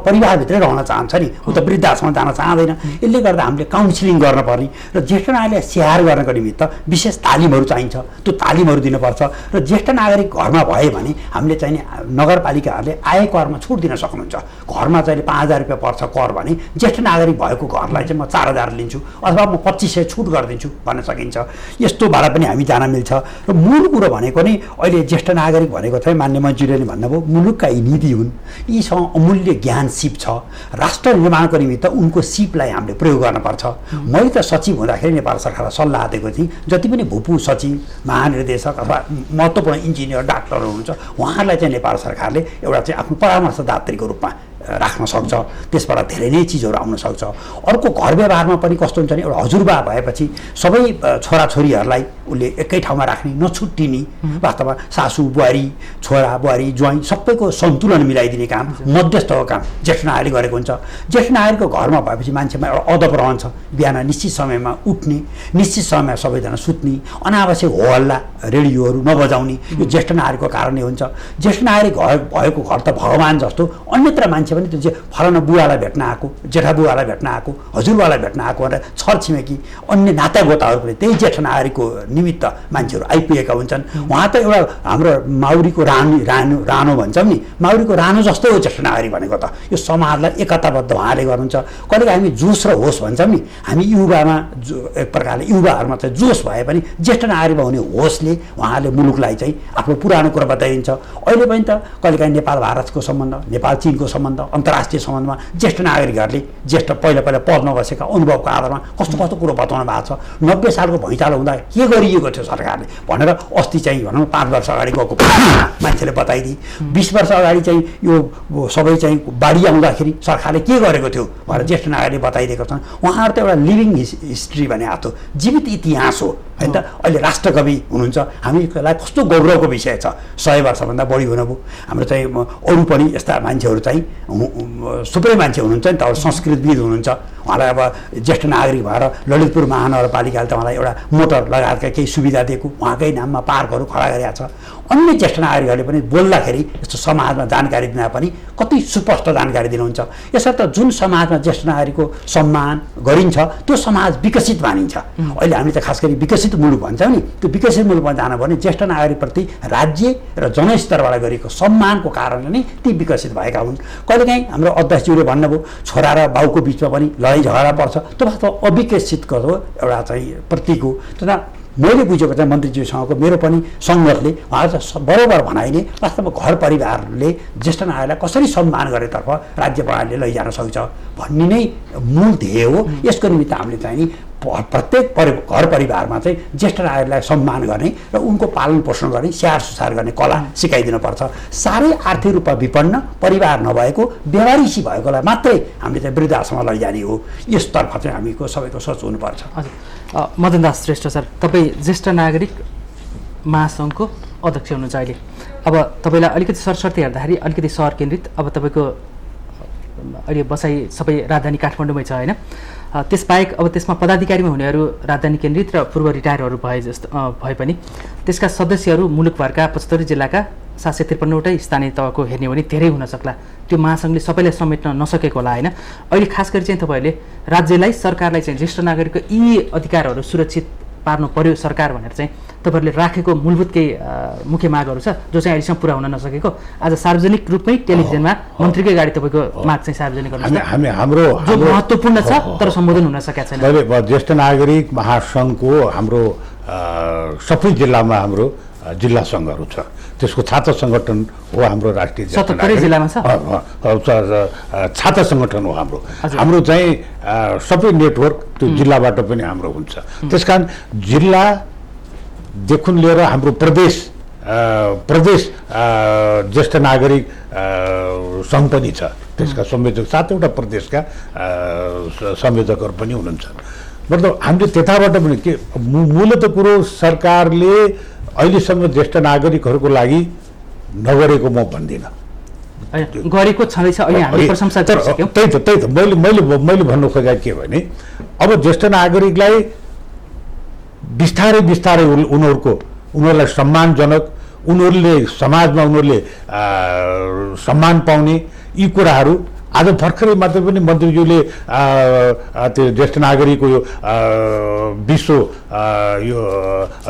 परिवारभित्रै रहन चाहन्छ नि, ऊ त वृद्धाश्रममा जान चाहँदैन। यसले गर्दा हामीले काउन्सिलिङ गर्नुपर्ने र ज्येष्ठ नागरिकलाई स्याहार गर्नको निमित्त विशेष तालिमहरू चाहिन्छ, त्यो तालिमहरू दिनुपर्छ। र ज्येष्ठ नागरिक घरमा भयो भने हामीले चाहिँ नगरपालिकाहरूले आय करमा छुट दिन सक्नुहुन्छ। घरमा चाहिँ 5,000 रुपियाँ पर्छ कर भने ज्येष्ठ नागरिक भएको घरलाई चाहिँ म 4,000 लिन्छु अथवा म 2,500 छुट गरिदिन्छु भन्न सकिन्छ। यस्तोबाट पनि हामी जान मिल्छ। र मूल कुरो भनेको नि अहिले ज्येष्ठ नागरिक भनेको चाहिँ मान्य मन्त्रीले भन्नुभयो मुलुकका यी नीति हुन्, यीसँग अमूल्य ज्ञान सिप छ। राष्ट्र निर्माणको निमित्त उनको सिपलाई हामीले प्रयोग गर्नुपर्छ। मैले त सचिव हुँदाखेरि नेपाल सरकारलाई सल्लाह दिएको थिएँ, जति पनि भूपू सचिव, महानिर्देशक अथवा महत्त्वपूर्ण इन्जिनियर डाक्टरहरू हुन्छ उहाँहरूलाई चाहिँ नेपाल सरकारले एउटा चाहिँ आफ्नो परामर्शदात्रीको रूपमा राख्न सक्छ। त्यसबाट धेरै नै चिजहरू आउन सक्छ। अर्को घर व्यवहारमा पनि कस्तो हुन्छ भने एउटा हजुरबा भएपछि सबै छोराछोरीहरूलाई उसले एकै ठाउँमा राख्ने, नछुट्टिने, वास्तवमा सासू बुहारी, छोरा बुहारी, ज्वाइँ सबैको सन्तुलन मिलाइदिने काम, मध्यस्थको काम ज्येष्ठ नागरिकले गरेको हुन्छ। ज्येष्ठ नागरिकको घरमा भएपछि मान्छेमा एउटा अदब रहन्छ, बिहान निश्चित समयमा उठ्ने, निश्चित समयमा सबैजना सुत्ने, अनावश्यक हो हल्ला रेडियोहरू नबजाउने, यो ज्येष्ठ नागरिकको कारणले हुन्छ। ज्येष्ठ नागरिक भएको घर त भगवान् जस्तो, अन्यत्र मान्छे पनि त्यो फलाना बुवालाई भेट्न आएको, जेठा बुवालाई भेट्न आएको, हजुरबालाई भेट्न आएको भनेर छरछिमेकी अन्य नातागोताहरू पनि त्यही ज्येष्ठ नागरिकको निमित्त मान्छेहरू आइपुगेका हुन्छन्। उहाँ त एउटा हाम्रो माउरीको रानो भन्छौँ नि, माउरीको रानो जस्तै हो ज्येष्ठ नागरिक भनेको त। यो समाजलाई एकताबद्ध उहाँले गर्नुहुन्छ। कहिलेकाहीँ हामी जोस र होस भन्छौँ नि, हामी युवामा एक प्रकारले युवाहरूमा चाहिँ जोस भए पनि ज्येष्ठ नागरिकमा हुने होसले उहाँले मुलुकलाई चाहिँ आफ्नो पुरानो कुरा बताइदिन्छ। अहिले पनि त कहिलेकाहीँ नेपाल भारतको सम्बन्ध, नेपाल चिनको सम्बन्ध, अन्तर्राष्ट्रिय सम्बन्धमा ज्येष्ठ नागरिकहरूले पहिला पढ्न बसेका अनुभवको आधारमा कस्तो कस्तो कुरो बताउनु भएको छ। 90 सालको भैँचालो हुँदा के गरिएको थियो सरकारले भनेर अस्ति चाहिँ भनौँ 5 वर्ष अगाडि गएको मान्छेले बताइदिए। 20 वर्ष अगाडि चाहिँ यो सबै चाहिँ बाढी आउँदाखेरि सरकारले के गरेको थियो भनेर ज्येष्ठ नागरिकले बताइदिएको छन्। उहाँहरू त एउटा लिभिङ हिस्ट्री भने आएको जीवित इतिहास हो होइन त। अहिले राष्ट्रकवि हुनुहुन्छ, हामीलाई कस्तो गौरवको विषय छ। 100 वर्षभन्दा बढी हुनुभयो। हाम्रो चाहिँ अरू पनि यस्ता मान्छेहरू चाहिँ थुप्रै मान्छे हुनुहुन्छ नि त, संस्कृतविद हुनुहुन्छ। उहाँलाई अब ज्येष्ठ नागरिक भएर ललितपुर महानगरपालिकाले त उहाँलाई एउटा मोटर लगायतका केही सुविधा दिएको, उहाँकै नाममा पार्कहरू खडा गरेका छ। अन्य ज्येष्ठ नागरिकहरूले पनि बोल्दाखेरि यस्तो समाजमा जानकारी दिँदा पनि कति सुस्पष्ट जानकारी दिनुहुन्छ। यसर्थ जुन समाजमा ज्येष्ठ नागरिकको सम्मान गरिन्छ त्यो समाज विकसित मानिन्छ। अहिले हामी त खास गरी विकसित मुलुक भन्छौँ नि, त्यो विकसित मुलुकमा जानु भने ज्येष्ठ नागरिकप्रति राज्य र जनस्तरबाट गरेको सम्मानको कारणले नै ती विकसित भएका हुन्। कहिलेकाहीँ हाम्रो अध्यक्षज्यूले भन्नुभयो छोरा र बाउको बिचमा पनि लडाइँ झगडा पर्छ, त्यो वास्तव अविकसितको एउटा चाहिँ प्रतीक हो। तर मैले बुझेको चाहिँ मन्त्रीज्यूसँगको मेरो पनि सङ्गतले उहाँहरू बरोबर भनाइने वास्तवमा घर परिवारले ज्येष्ठ नागरिकलाई कसरी सम्मान गरेतर्फ राज्य प्रणालीले लैजान सक्छ भन्ने नै मूल ध्येय हो। यसको निमित्त हामीले चाहिँ नि प्रत्येक घर परिवारमा चाहिँ ज्येष्ठ नागरिकलाई सम्मान गर्ने र उनको पालन पोषण गर्ने, स्याहार सुसार गर्ने कला सिकाइदिनुपर्छ। साह्रै आर्थिक रूपमा विपन्न परिवार नभएको व्यवहारिसी भएकोलाई मात्रै हामीले चाहिँ वृद्धाश्रममा लैजाने हो। यसतर्फ चाहिँ हामीको सबैको सोच हुनुपर्छ। हजुर, मदनदास श्रेष्ठ सर, तपाईँ ज्येष्ठ नागरिक महासङ्घको अध्यक्ष हुनुहुन्छ अहिले। अब तपाईँलाई अलिकति सरसर्ती हेर्दाखेरि अलिकति सहर केन्द्रित, अब तपाईँको अहिले बसाइ सबै राजधानी काठमाडौँमै छ होइन। त्यसबाहेक अब त्यसमा पदाधिकारीमा हुनेहरू राजधानी केन्द्रित र पूर्व रिटायर भए पनि त्यसका सदस्यहरू मुलुकभरका 75 जिल्लाका 753वटै स्थानीय तहको हेर्ने हो भने धेरै हुन सक्ला। त्यो महासङ्घले सबैलाई समेट्न नसकेको होला होइन। अहिले खास गरी चाहिँ तपाईँहरूले राज्यलाई, सरकारलाई चाहिँ ज्येष्ठ नागरिकको यी अधिकारहरू सुरक्षित पार्नु पर्यो सरकार भनेर चाहिँ तपाईँहरूले राखेको मूलभूत केही मुख्य मागहरू छ जो चाहिँ अहिलेसम्म पुरा हुन नसकेको। आज सार्वजनिक रूपमै टेलिभिजनमा मन्त्रीकै गाडी तपाईँको माग चाहिँ सार्वजनिक गर्नु हाम्रो जो महत्त्वपूर्ण छ तर सम्बोधन हुन सकेको छैन। ज्येष्ठ नागरिक महासङ्घको हाम्रो सबै जिल्लामा हाम्रो जिल्ला सङ्घहरू छ। त्यसको छात्र सङ्गठन हो हाम्रो राष्ट्रिय 77 जिल्लामा छ? छात्र सङ्गठन हो हाम्रो। हाम्रो चाहिँ सबै नेटवर्क त्यो जिल्लाबाट पनि हाम्रो हुन्छ। त्यसकारण जिल्लादेखि लिएर हाम्रो प्रदेश ज्येष्ठ नागरिक सङ्घ पनि छ। त्यसका संयोजक 7वटा प्रदेशका संयोजकहरू पनि हुनुहुन्छ। मतलब हामीले त्यताबाट पनि के मूलत कुरो सरकारले अहिलेसम्म ज्येष्ठ नागरिकहरूको लागि नगरेको म भन्दिनँ। गरेको छँदैछ, अहिले हामी प्रशंसा गरिसक्यौँ। त्यही त मैले भन्नु खोजेको के भने अब ज्येष्ठ नागरिकलाई बिस्तारै उनीहरूलाई सम्मानजनक, उनीहरूले समाजमा उनीहरूले सम्मान पाउने यी कुराहरू आज भर्खरै मात्रै पनि मन्त्रीज्यूले त्यो ज्येष्ठ नागरिकको यो विश्व यो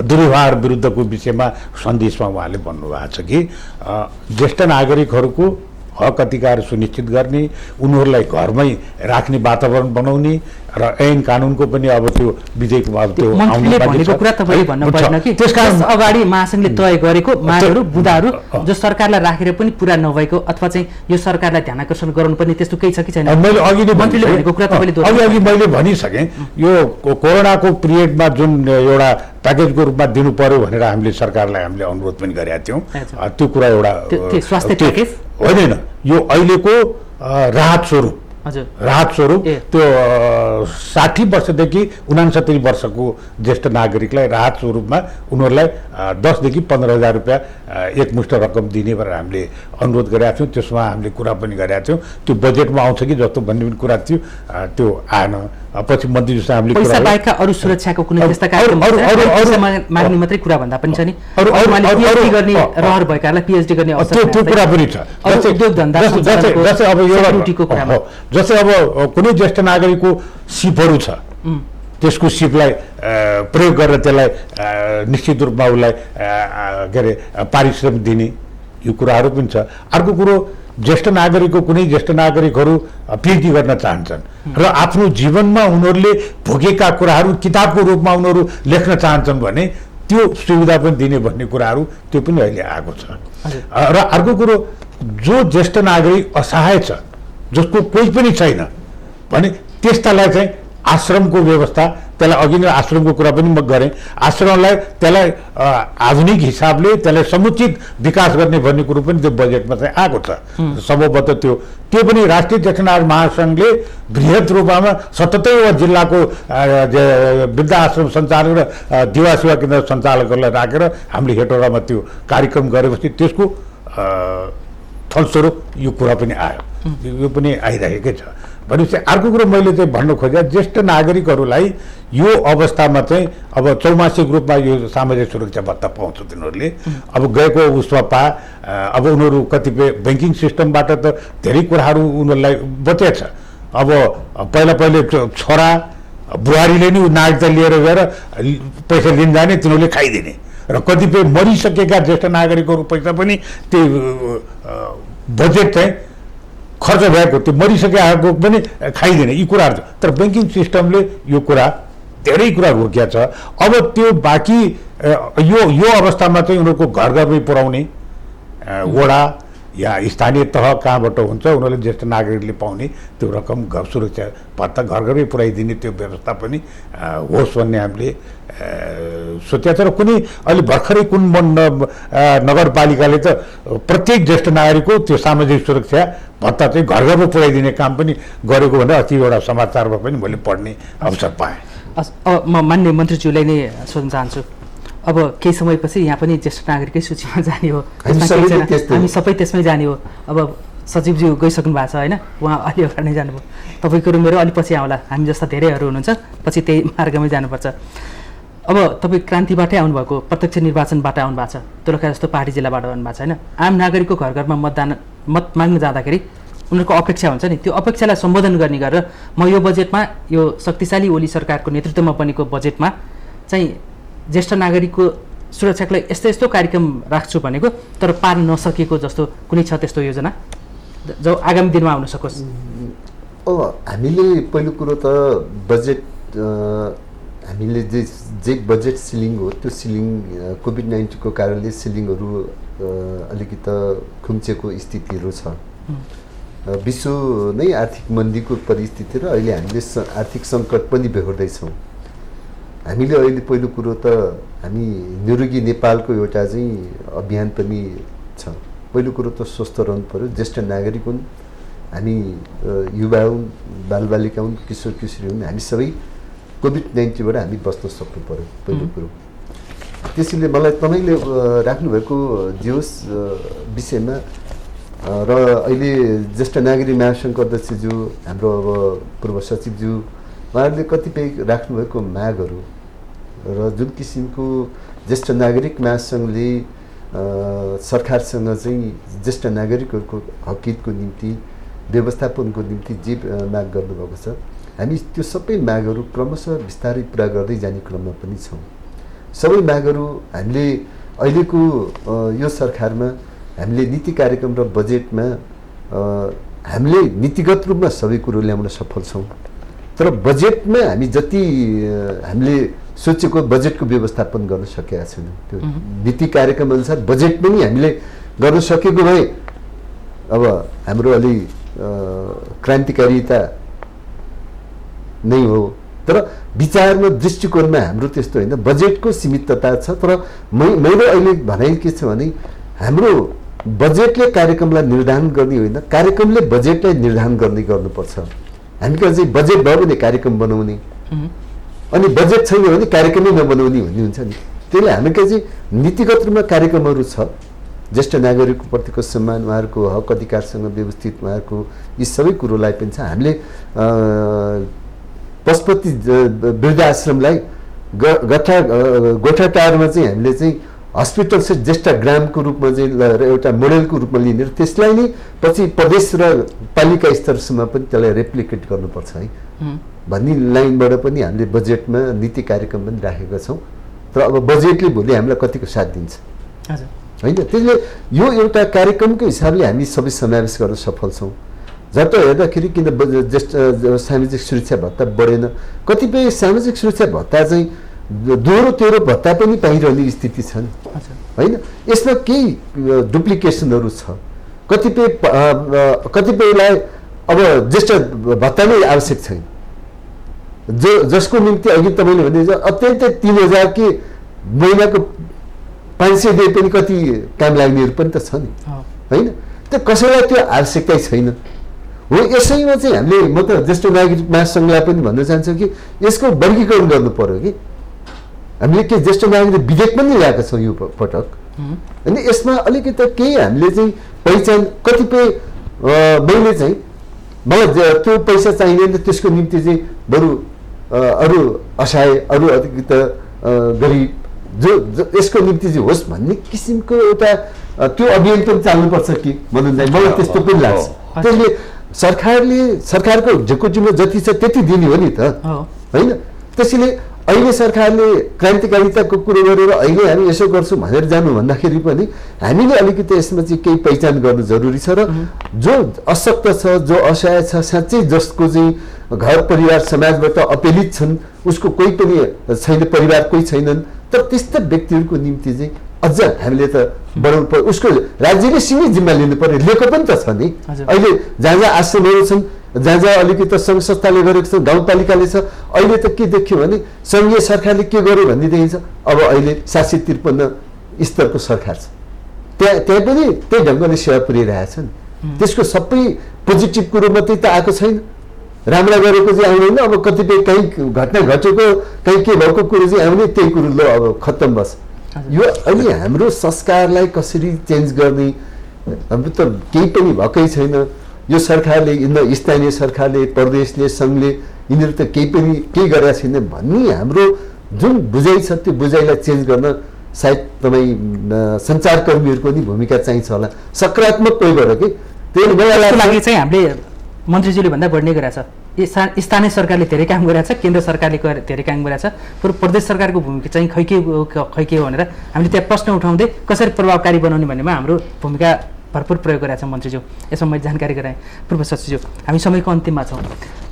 दुर्व्यवहार विरुद्धको विषयमा सन्देशमा उहाँले भन्नुभएको छ कि ज्येष्ठ नागरिकहरूको हक अधिकार सुनिश्चित गर्ने, उनीहरूलाई घरमै राख्ने वातावरण बनाउने र ऐन कानुनको पनि अब त्यो विधेयकमा त्यो मन्त्रीले भनेको कुरा तपाईँले भन्नु पर्दैन कि त्यसकारण अगाडि महासङ्घले तय गरेको मागहरू बुँदाहरू जो सरकारलाई राखेर पनि पुरा नभएको अथवा चाहिँ यो सरकारलाई ध्यान आकर्षण गराउनुपर्ने त्यस्तो केही छ कि छैन? मैले अघि नै मन्त्रीले भनेको कुरा तपाईँले अघि मैले भनिसकेँ। यो कोरोनाको पिरियडमा जुन एउटा प्याकेजको रूपमा दिनु पर्यो भनेर हामीले सरकारलाई हामीले अनुरोध पनि गरेका थियौँ। त्यो कुरा एउटा स्वास्थ्य प्याकेज होइन, यो अहिलेको राहत स्वरूप त्यो 60 वर्षदेखि 69 वर्षको ज्येष्ठ नागरिकलाई राहत स्वरूपमा उनीहरूलाई 10 देखि 15,000 रुपियाँ एकमुष्ट रकम दिने भनेर हामीले अनुरोध गरेका थियौँ। त्यसमा हामीले कुरा पनि गरेका थियौँ। त्यो बजेटमा आउँछ कि जस्तो भन्ने पनि कुरा थियो, त्यो आएन। पछि मन्त्रीज्यूसँग हामीले पैसा बाहेकका अरू सुरक्षाको कुनै त्यस्ता कार्यक्रम माग्ने मात्रै कुरा भन्दा पनि छ नि, पिएचडी गर्ने रहर भएकाहरूलाई पिएचडी गर्ने अवसर, त्यो कुरा पनि छ। उद्योग धन्दा जस्तै अब कुनै ज्येष्ठ नागरिकको सिपहरू छ, त्यसको सिपलाई प्रयोग गरेर त्यसलाई निश्चित रूपमा उसलाई के अरे पारिश्रमिक दिने यो कुराहरू पनि छ। अर्को कुरो, ज्येष्ठ नागरिकको कुनै ज्येष्ठ नागरिकहरू पिएचडी गर्न चाहन्छन् र आफ्नो जीवनमा उनीहरूले भोगेका कुराहरू किताबको रूपमा उनीहरू लेख्न चाहन्छन् भने त्यो सुविधा पनि दिने भन्ने कुराहरू त्यो पनि अहिले आएको छ। र अर्को कुरो, जो ज्येष्ठ नागरिक असहाय छ, जसको कोही पनि छैन भने त्यस्तालाई चाहिँ आश्रमको व्यवस्था, त्यसलाई अघि नै आश्रमको कुरा पनि म गरेँ, आश्रमलाई त्यसलाई आधुनिक हिसाबले त्यसलाई समुचित विकास गर्ने भन्ने कुरो पनि त्यो बजेटमा चाहिँ आएको छ। सम्भवतः त्यो पनि राष्ट्रिय ज्येष्ठ नागरिक महासङ्घले बृहत रूपमा 77वटा जिल्लाको वृद्ध आश्रम सञ्चालक र दिवा सेवा केन्द्र सञ्चालकहरूलाई राखेर हामीले हेटौडामा त्यो कार्यक्रम गरेपछि त्यसको फलस्वरूप यो कुरा पनि आयो, यो पनि आइरहेकै छ। भनेपछि अर्को कुरो मैले चाहिँ भन्नु खोजेँ, ज्येष्ठ नागरिकहरूलाई यो अवस्थामा चाहिँ अब चौमासिक रूपमा यो सामाजिक सुरक्षा भत्ता पाउँछ तिनीहरूले। अब गएको उसमा अब उनीहरू कतिपय ब्याङ्किङ सिस्टमबाट त धेरै कुराहरू उनीहरूलाई बचेको छ। अब पहिले छोरा बुहारीले नि नागरिकता लिएर गएर पैसा लिन जाने, तिनीहरूले खाइदिने, र कतिपय मरिसकेका ज्येष्ठ नागरिकहरू पैसा पनि त्यो बजेट चाहिँ खर्च भएको त्यो मरिसकेको पनि खाइदिने यी कुराहरू छ। तर ब्याङ्किङ सिस्टमले यो कुरा धेरै कुरा रोकिया छ। अब त्यो बाँकी यो अवस्थामा चाहिँ उनीहरूको घर घरमै पुर्याउने वडा या स्थानीय तह कहाँबाट हुन्छ उनीहरूले ज्येष्ठ नागरिकले पाउने त्यो रकम घर सुरक्षा भत्ता घर घरमै पुर्याइदिने त्यो व्यवस्था पनि होस् भन्ने हामीले सोचेको छ। र कुनै अहिले भर्खरै कुन नगरपालिकाले त प्रत्येक ज्येष्ठ नागरिकको त्यो सामाजिक सुरक्षा भत्ता चाहिँ घर घरमा पुर्याइदिने काम पनि गरेको भनेर अस्ति एउटा समाचारमा पनि मैले पढ्ने अवसर पाएँ। अब म मान्य मन्त्रीज्यूलाई नै सोध्न चाहन्छु, अब केही समयपछि यहाँ पनि ज्येष्ठ नागरिकै सूचीमा जाने हो, हामी सबै त्यसमै जाने हो। अब सचिवज्यू गइसक्नु भएको छ होइन, उहाँ अलि अगाडि नै जानुभयो, तपाईँको र मेरो अलि पछि आउला, हामी जस्ता धेरैहरू हुनुहुन्छ, पछि त्यही मार्गमै जानुपर्छ। अब तपाईँ क्रान्तिबाटै आउनुभएको, प्रत्यक्ष निर्वाचनबाट आउनुभएको छ, दोलखा जस्तो पहाडी जिल्लाबाट आउनुभएको छ होइन। आम नागरिकको घर घरमा मत माग्न जाँदाखेरि उनीहरूको अपेक्षा हुन्छ नि, त्यो अपेक्षालाई सम्बोधन गर्ने गरेर म यो बजेटमा, यो शक्तिशाली ओली सरकारको नेतृत्वमा बनेको बजेटमा चाहिँ ज्येष्ठ नागरिकको सुरक्षाको लागि यस्तो यस्तो कार्यक्रम राख्छु भनेको, तर पार्न नसकेको जस्तो कुनै छ त्यस्तो योजना जो आगामी दिनमा आउन सकोस्? हामीले पहिलो कुरो त बजेट हामीले जे बजेट सिलिङ हो त्यो सिलिङ कोभिड-19 को कारणले सिलिङहरू अलिकति खुम्चेको स्थितिहरू छ। विश्व नै आर्थिक मन्दीको परिस्थिति र अहिले हामीले आर्थिक सङ्कट पनि बेहोर्दैछौँ। हामीले अहिले पहिलो कुरो त हामी निरोगी नेपालको एउटा चाहिँ अभियान पनि छ। पहिलो कुरो त स्वस्थ रहनु पर्यो, ज्येष्ठ नागरिक हुन्, हामी युवा हुन्, बालबालिका हुन्, किशोर किशोरी हुन्, हामी सबै कोभिड-19बाट हामी बस्न सक्नु पर्यो पहिलो कुरो। त्यसैले मलाई तपाईँले राख्नुभएको जे होस् विषयमा र अहिले ज्येष्ठ नागरिक महासङ्घको अध्यक्षज्यू हाम्रो अब पूर्व सचिवज्यू उहाँहरूले कतिपय राख्नुभएको मागहरू र जुन किसिमको ज्येष्ठ नागरिक महासङ्घले सरकारसँग चाहिँ ज्येष्ठ नागरिकहरूको हकितको निम्ति व्यवस्थापनको निम्ति जे माग गर्नुभएको छ, हामी त्यो सबै मागहरू क्रमशः बिस्तारै पुरा गर्दै जाने क्रममा पनि छौँ। सबै मागहरू हामीले अहिलेको यो सरकारमा हामीले नीति कार्यक्रम र बजेटमा हामीले नीतिगत रूपमा सबै कुरो ल्याउन सफल छौँ। तर बजेटमा हामी जति हामीले सोचेको बजेटको व्यवस्थापन गर्न सकेका छैनौँ। त्यो नीति कार्यक्रम अनुसार बजेट पनि हामीले गर्न सकेको भए अब हाम्रो अलि क्रान्तिकारिता नै हो। तर विचारमा दृष्टिकोणमा हाम्रो त्यस्तो होइन, बजेटको सीमितता छ। तर मेरो अहिले भनाइ के छ भने हाम्रो बजेटले कार्यक्रमलाई निर्धारण गर्ने होइन, कार्यक्रमले बजेटलाई निर्धारण गर्ने गर्नुपर्छ। हामी कहाँ चाहिँ बजेट भयो भने कार्यक्रम बनाउने अनि बजेट छैन भने कार्यक्रमै नबनाउने भन्ने हुन्छ नि। त्यसले हामी कहाँ चाहिँ नीतिगत रूपमा कार्यक्रमहरू छ, ज्येष्ठ नागरिकको प्रतिको सम्मान, उहाँहरूको हक अधिकारसँग व्यवस्थित उहाँहरूको यी सबै कुरोलाई पनि छ। हामीले पशुपति वृद्धाश्रमलाई गोठाटारमा चाहिँ हामीले चाहिँ हस्पिटल चाहिँ ज्येष्ठ ग्रामको रूपमा चाहिँ एउटा मोडेलको रूपमा लिने, त्यसलाई नै पछि प्रदेश र पालिका स्तरसम्म पनि त्यसलाई रेप्लिकेट गर्नुपर्छ है भन्ने लाइनबाट पनि हामीले बजेटमा नीति कार्यक्रम पनि राखेका छौँ। तर अब बजेटले भोलि हामीलाई कतिको साथ दिन्छ होइन, त्यसले यो एउटा कार्यक्रमको हिसाबले हामी सबै समावेश गर्न सफल छौँ। जब त हेर्दाखेरि किन ज्येष्ठ सामाजिक सुरक्षा भत्ता बढेन, कतिपय सामाजिक सुरक्षा भत्ता चाहिँ दोहोरो तेह्रो भत्ता पनि पाइरहने स्थिति छ नि होइन। यसमा केही डुप्लिकेसनहरू छ, कतिपयलाई अब ज्येष्ठ भत्ता नै आवश्यक छैन, जसको निम्ति अघि तपाईँले भने अत्यन्तै 3000 कि महिनाको 500 दिए पनि कति काम लाग्नेहरू पनि त छ नि होइन। त्यो कसैलाई त्यो आवश्यकतै छैन हो। यसैमा चाहिँ हामीले म त ज्येष्ठ नागरिक महासङ्घलाई पनि भन्न चाहन्छु कि यसको वर्गीकरण गर्नु पर्यो कि हामीले के ज्येष्ठ नागरिक विधेयक पनि ल्याएका छौँ यो पटक अनि यसमा अलिकति केही हामीले चाहिँ पहिचान कतिपय मैले चाहिँ मलाई त्यो पैसा चाहिँदैन, त्यसको निम्ति चाहिँ बरु अरू असहाय अरू अलिकति गरिब जो यसको निम्ति चाहिँ होस् भन्ने किसिमको एउटा त्यो अभियान पनि चाल्नुपर्छ कि मलाई त्यस्तो पनि लाग्छ। त्यसले सरकारको झुकुझुलो जति छ त्यति दिने हो नि त होइन। त्यसैले अहिले सरकारले क्रान्तिकारिताको कुरो गरेर अहिले हामी यसो गर्छौँ भनेर जानु भन्दाखेरि पनि हामीले अलिकति यसमा चाहिँ केही पहिचान गर्नु जरुरी छ। र जो अशक्त छ, जो असहाय छ, साँच्चै जसको चाहिँ घर परिवार समाजबाट अपेलित छन्, उसको कोही पनि छैन, परिवार कोही छैनन्, तर त्यस्ता व्यक्तिहरूको निम्ति चाहिँ अझ हामीले त बढाउनु पर्यो। उसको राज्यले सीमित जिम्मा लिनु पर्यो, लिएको पनि त छ नि। अहिले जहाँ जहाँ आश्रमहरू छन्, जहाँ जहाँ अलिकति सङ्घ संस्थाले गरेको छ, गाउँपालिकाले छ, अहिले त के देखियो भने सङ्घीय सरकारले के गर्यो भन्ने देखिन्छ। अब अहिले 753 स्तरको सरकार छ, त्यहाँ पनि त्यही ढङ्गले सेवा पुर्याइरहेको छ नि। त्यसको सबै पोजिटिभ कुरो मात्रै त आएको छैन, राम्रा गरेको चाहिँ आउँदैन। अब कतिपय कहीँ घटना घटेको कहीँ के भएको कुरो चाहिँ आउने, त्यही कुरो ल अब खत्तम बस। यो अहिले हाम्रो संस्कारलाई कसरी चेन्ज गर्ने अब त केही पनि भएकै छैन। यो सरकारले, स्थानीय सरकारले, प्रदेशले, सङ्घले यिनीहरू त केही गरेका छैन भन्ने हाम्रो जुन बुझाइ छ त्यो बुझाइलाई चेन्ज गर्न सायद तपाईँ सञ्चारकर्मीहरूको नि भूमिका चाहिन्छ होला, सकारात्मक कोहीबाट कि त्यसले लागि चाहिँ हामीले मन्त्रीज्यूले भन्दा बढ्ने गरेछ। स्थानीय सरकारले धेरै काम गरेछ, केन्द्र सरकारले धेरै काम गरेछ, प्रदेश सरकारको भूमिका चाहिँ खै के हो भनेर हामीले त्यहाँ प्रश्न उठाउँदै कसरी प्रभावकारी बनाउने भन्नेमा हाम्रो भूमिका भरपुर प्रयोग गरेका छौँ मन्त्रीज्यू। यसमा मैले जानकारी गराएँ। पूर्व सचिवज्यू, हामी समयको अन्तिममा छौँ।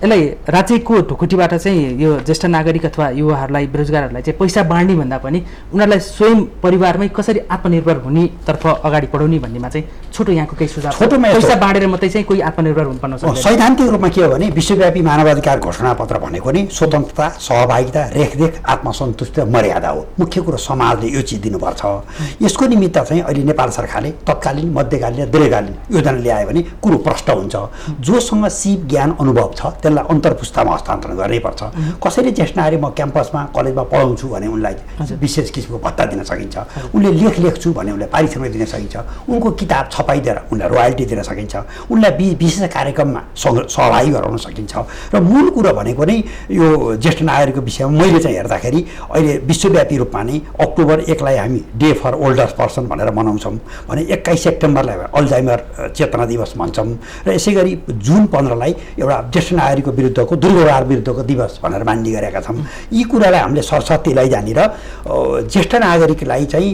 यसलाई राज्यको ढुकुटीबाट चाहिँ यो ज्येष्ठ नागरिक अथवा युवाहरूलाई बेरोजगारहरूलाई चाहिँ पैसा बाँड्ने भन्दा पनि उनीहरूलाई स्वयं परिवारमै कसरी आत्मनिर्भर हुनेतर्फ अगाडि बढाउने भन्नेमा चाहिँ छोटो यहाँको केही सुझाव छोटोमा यस्तो- पैसा बाँडेर मात्रै चाहिँ कोही आत्मनिर्भर हुनुपर्न सक्दैन। सैद्धान्तिक रूपमा के हो भने विश्वव्यापी मानवाधिकार घोषणापत्र भनेको नि स्वतन्त्रता, सहभागिता, रेखदेख, आत्मसन्तुष्टि र मर्यादा हो। मुख्य कुरो समाजले यो चिज दिनुपर्छ। यसको निमित्त चाहिँ अहिले नेपाल सरकारले तत्कालीन, मध्यकालीन र दीर्घकालीन योजना ल्यायो भने कुरो प्रष्ट हुन्छ। जोसँग सिप ज्ञान अनुभव छ त्यसलाई अन्तर्पुस्तामा हस्तान्तरण गर्नैपर्छ। कसैले ज्येष्ठ नागरिक म क्याम्पसमा कलेजमा पढाउँछु भने उनलाई विशेष किसिमको भत्ता दिन सकिन्छ। उनले लेख्छु भने उनलाई पारिश्रमिक दिन सकिन्छ। उनको किताब छपाइदिएर उनलाई रोयल्टी दिन सकिन्छ। उनलाई विशेष कार्यक्रममा सहभागी गराउन सकिन्छ। र मूल कुरो भनेको नै यो ज्येष्ठ नागरिकको विषयमा मैले चाहिँ हेर्दाखेरि अहिले विश्वव्यापी रूपमा नै अक्टोबर 1लाई हामी डे फर ओल्डर पर्सन भनेर मनाउँछौँ भने 21 सेप्टेम्बरलाई अल्जाइमर चेतना दिवस भन्छौँ र यसै गरी जुन 15लाई एउटा ज्येष्ठ नागरिकको विरुद्धको दुर्व्यवहार विरुद्धको दिवस भनेर मान्ने गरेका छौँ। यी कुरालाई हामीले सरस्वती लैजाने र ज्येष्ठ नागरिकलाई चाहिँ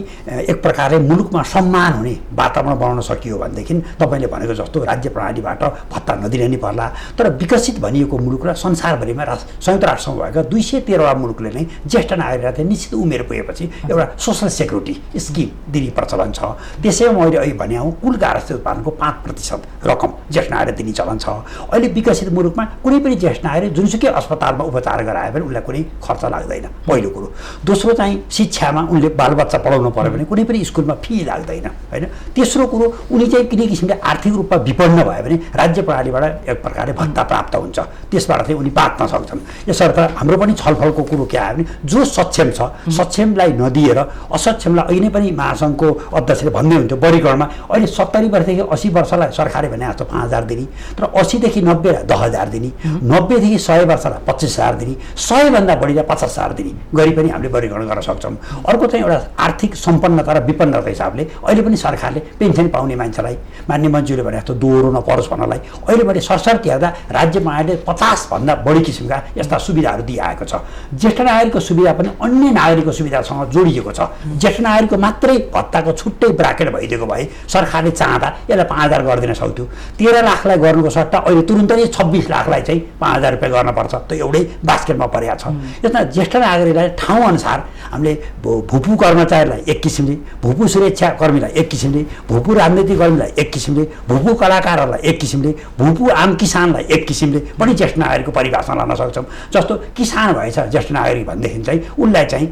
एक प्रकारले मुलुकमा सम्मान हुने वातावरण बनाउन सकियो भनेदेखि तपाईँले भनेको जस्तो राज्य प्रणालीबाट भत्ता नदिन नै पर्ला। तर विकसित भनिएको मुलुक र संसारभरिमा संयुक्त राष्ट्रमा भएका 213वटा मुलुकले नै ज्येष्ठ नागरिकलाई चाहिँ निश्चित उमेर पुगेपछि एउटा सोसल सेक्युरिटी स्किम दिने प्रचलन छ। त्यसैमा मैले अहिले भने कुल गार्हस्थ्य उत्पादनको 5% रकम ज्येष्ठ नागरिक दिने चलन छ। अहिले विकसित मुलुकमा कुनै पनि ज्येष्ठ नागरिक जुनसुकै अस्पतालमा उपचार गरायो भने उसलाई कुनै खर्च लाग्दैन, पहिलो कुरो। दोस्रो चाहिँ शिक्षामा उनले बालबच्चा पढाउनु पर्यो भने कुनै पनि स्कुलमा फी लाग्दैन, होइन। तेस्रो कुरो उनी चाहिँ कुनै किसिमले आर्थिक रूपमा विपन्न भयो भने राज्य प्रणालीबाट एक प्रकारले भत्ता प्राप्त हुन्छ, त्यसबाट चाहिँ उनी बाँच्न सक्छन्। यसर्थ हाम्रो पनि छलफलको कुरो के आयो भने जो सक्षम छ सक्षमलाई नदिएर असक्षमलाई अहिले नै पनि महासङ्घको अध्यक्षले भन्दै हुन्थ्यो वर्गीकरणमा अहिले 70 वर्षदेखि 80 वर्षलाई सरकारले भने जस्तो 5000 दिने, तर 80 देखि 90 लाई 10000 दिने, 90 देखि 100 वर्षलाई 25000 दिने, 100 भन्दा बढीलाई 50000 दिने गरी पनि हामीले वर्गीकरण गर्न सक्छौँ। अर्को चाहिँ एउटा आर्थिक सम्पन्नता र विपन्नता हिसाबले अहिले पनि सरकारले पेन्सन पाउने मान्छेलाई मान्य मन्त्रीले भने जस्तो दोहोरो नपरोस् भन्नलाई अहिले मैले सरसर्ती हेर्दा राज्य प्रणालीले 50 भन्दा बढी किसिमका यस्ता सुविधाहरू दिइआएको छ। ज्येष्ठ नागरिकको सुविधा पनि अन्य नागरिकको सुविधासँग जोडिएको छ। ज्येष्ठ नागरिकको मात्रै भत्ताको छुट्टै ब्राकेट भइदिएको भए सरकारले चाहँदा यसलाई 5000 गरिदिन सक्थ्यो। 13 लाखलाई गर्नुको सट्टा अहिले तुरुन्तै 26 लाखलाई चाहिँ 5000 रुपियाँ गर्नुपर्छ, त एउटै बास्केटमा परेको छ। यसमा ज्येष्ठ नागरिकलाई ठाउँअनुसार हामीले भूपू कर्मचारीलाई एक किसिमले, भूपू सुरक्षा कर्मीलाई एक किसिमले, भूपू राजनीतिक कर्मीलाई एक किसिमले, भूपू कलाकारहरूलाई एक किसिमले, भूपू आम किसानलाई एक किसिमले पनि ज्येष्ठ नागरिकको परिभाषा लान सक्छौँ। जस्तो किसान भएछ ज्येष्ठ नागरिक भनेदेखि चाहिँ उनलाई चाहिँ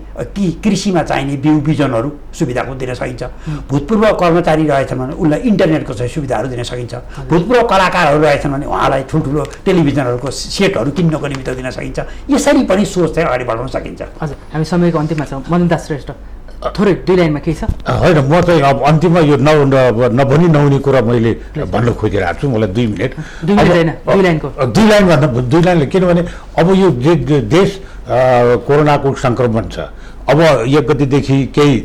कृषिमा चाहिने बिउ बिजनहरू सुविधाको दिन सकिन्छ। भूतपूर्व कर्मचारी रहेछन् भने उनलाई इन्टरनेटको चाहिँ सुविधाहरू दिन सकिन्छ। भूतपूर्व कलाकारहरू रहेछन् भने उहाँलाई ठुल्ठुलो टेलिभिजनहरूको सेटहरू किन्नको निमित्त दिन सकिन्छ। यसरी पनि सोच चाहिँ अगाडि बढाउन सकिन्छ। हजुर, हामी समयको अन्तिममा छौँ। मदनदास श्रेष्ठ, थोरै 2 लाइनमा केही छ? होइन, म चाहिँ अब अन्तिममा यो नभनी नहुने कुरा मैले भन्न खोजिरहेको छु। मलाई 2 मिनट 2 मिनट होइन, 2 लाइनको 2 लाइन भन्दा 2 लाइनले, किनभने अब यो देश कोरोनाको सङ्क्रमण छ। अब 1 गतेदेखि केही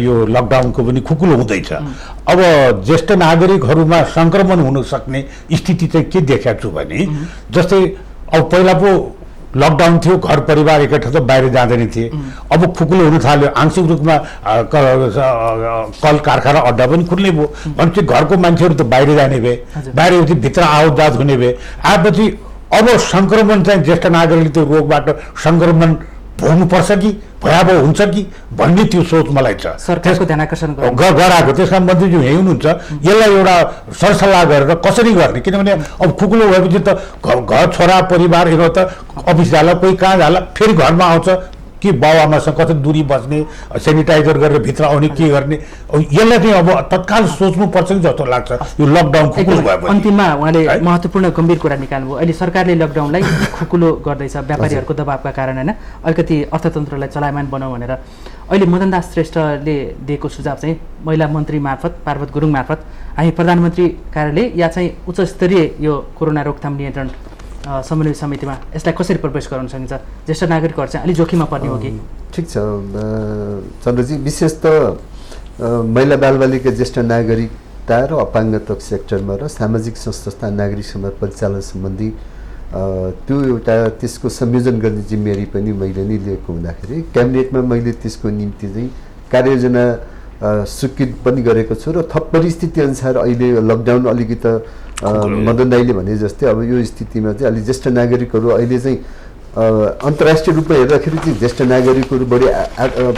यो लकडाउनको पनि खुकुलो हुँदैछ। अब ज्येष्ठ नागरिकहरूमा सङ्क्रमण हुन सक्ने स्थिति चाहिँ के देखाएको छु भने जस्तै अब पहिला पो लकडाउन थियो, घर परिवार एकैठाउँ त बाहिर जाँदैन थिए। अब खुकुलो हुन थाल्यो, आंशिक रूपमा कल कारखाना अड्डा पनि खुल्ने भयो भनेपछि घरको मान्छेहरू त बाहिर जाने भए, बाहिर भित्र आवत जात हुने भए। आएपछि अब सङ्क्रमण चाहिँ ज्येष्ठ नागरिकले त्यो रोगबाट सङ्क्रमण भोग्नुपर्छ कि भयावह हुन्छ कि भन्ने त्यो सोच मलाई छ। सरकारको ध्यान आकर्षण गराएको त्यसमा मन्त्रीज्यू यही हुनुहुन्छ। यसलाई एउटा सरसल्लाह गरेर कसरी गर्ने, किनभने अब खुकुलो भएपछि त घर छोरा परिवार हेर्नु त अफिस जाला, कोही कहाँ जाला, फेरि घरमा आउँछ कि बाबुआमासँग कति दूरी बस्ने, सेनिटाइजर गरेर भित्र आउने, के गर्ने। यसलाई चाहिँ अब तत्काल सोच्नुपर्छ कि जस्तो लाग्छ यो लकडाउन खुकुलो भएपछि। अन्तिममा उहाँले महत्त्वपूर्ण गम्भीर कुरा निकाल्नुभयो। अहिले सरकारले लकडाउनलाई खुकुलो गर्दैछ व्यापारीहरूको दबावका कारण, होइन, अलिकति अर्थतन्त्रलाई चलायमान बनाऊ भनेर। अहिले मदनदास श्रेष्ठले दिएको सुझाव चाहिँ महिला मन्त्री मार्फत, पार्वत गुरुङ मार्फत हामी प्रधानमन्त्री कार्यालय या चाहिँ उच्च स्तरीय यो कोरोना रोकथाम नियन्त्रण समन्वय समितिमा यसलाई कसरी प्रवेश गराउन सकिन्छ? ज्येष्ठ नागरिकहरू चाहिँ अलिक जोखिममा पर्ने हो कि? ठिक छ चन्द्रजी, विशेष त महिला बालबालिका ज्येष्ठ नागरिकता र अपाङ्गता सेक्टरमा र सामाजिक संस्था नागरिक समाज परिचालन सम्बन्धी त्यो एउटा त्यसको संयोजन गर्ने जिम्मेवारी पनि मैले नै लिएको हुँदाखेरि क्याबिनेटमा मैले त्यसको निम्ति चाहिँ कार्ययोजना स्वीकृत पनि गरेको छु र थप परिस्थिति अनुसार अहिले लकडाउन अलिकति मदन दाईले भने जस्तै अब यो स्थितिमा चाहिँ अलि ज्येष्ठ नागरिकहरू अहिले चाहिँ अन्तर्राष्ट्रिय रूपमा हेर्दाखेरि चाहिँ ज्येष्ठ नागरिकहरू बढी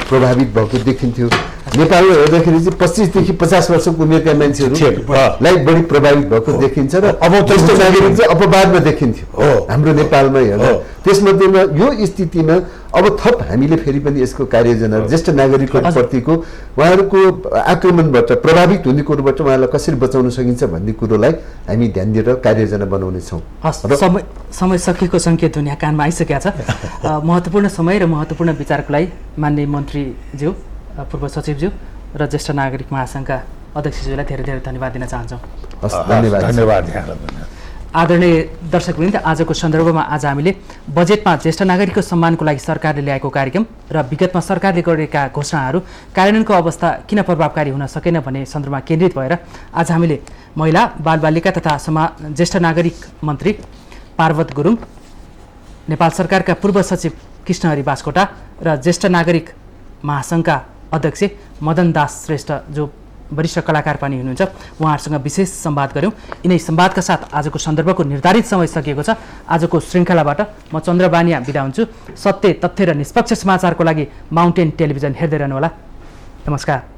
प्रभावित भएको देखिन्थ्यो। नेपालमा हेर्दाखेरि चाहिँ 25 देखि 50 वर्षको उमेरका मान्छेहरूलाई बढी प्रभावित भएको देखिन्छ र अब ज्येष्ठ नागरिक चाहिँ अपवादमा देखिन्थ्यो हाम्रो नेपालमा हेर्दा। त्यसमध्येमा यो स्थितिमा अब थप हामीले फेरि पनि यसको कार्ययोजना ज्येष्ठ नागरिकहरूप्रतिको उहाँहरूको आक्रमणबाट प्रभावित हुने कुरोबाट उहाँलाई कसरी बचाउन सकिन्छ भन्ने कुरोलाई हामी ध्यान दिएर कार्ययोजना बनाउनेछौँ। समय सकिएको सङ्केत दुनियाँ कानमा आइसकेको छ। महत्त्वपूर्ण समय र महत्त्वपूर्ण विचारको लागि माननीय मन्त्रीज्यू, पूर्व सचिवज्यू र ज्येष्ठ नागरिक महासङ्घका अध्यक्षज्यूलाई धेरै धेरै धन्यवाद दिन चाहन्छौँ। धन्यवाद। आदरणीय दर्शकवृन्द, आजको सन्दर्भमा आज हामीले बजेटमा ज्येष्ठ नागरिकको सम्मानको लागि सरकारले ल्याएको कार्यक्रम र विगतमा सरकारले गरेका घोषणाहरू कार्यान्वयनको अवस्था किन प्रभावकारी हुन सकेन भन्ने सन्दर्भमा केन्द्रित भएर आज हामीले महिला बालबालिका तथा ज्येष्ठ नागरिक मन्त्री पार्वत गुरुङ, नेपाल सरकारका पूर्व सचिव कृष्णहरि बास्कोटा र ज्येष्ठ नागरिक महासङ्घका अध्यक्ष मदन दास श्रेष्ठ जो वरिष्ठ कलाकार पनि हुनुहुन्छ, उहाँहरूसँग विशेष संवाद गऱ्यौँ। यिनै संवादका साथ आजको सन्दर्भको निर्धारित समय सकिएको छ। आजको श्रृङ्खलाबाट म चन्द्र बानिया बिदा हुन्छु। सत्य, तथ्य र निष्पक्ष समाचारको लागि माउन्टेन टेलिभिजन हेर्दै रहनुहोला। नमस्कार।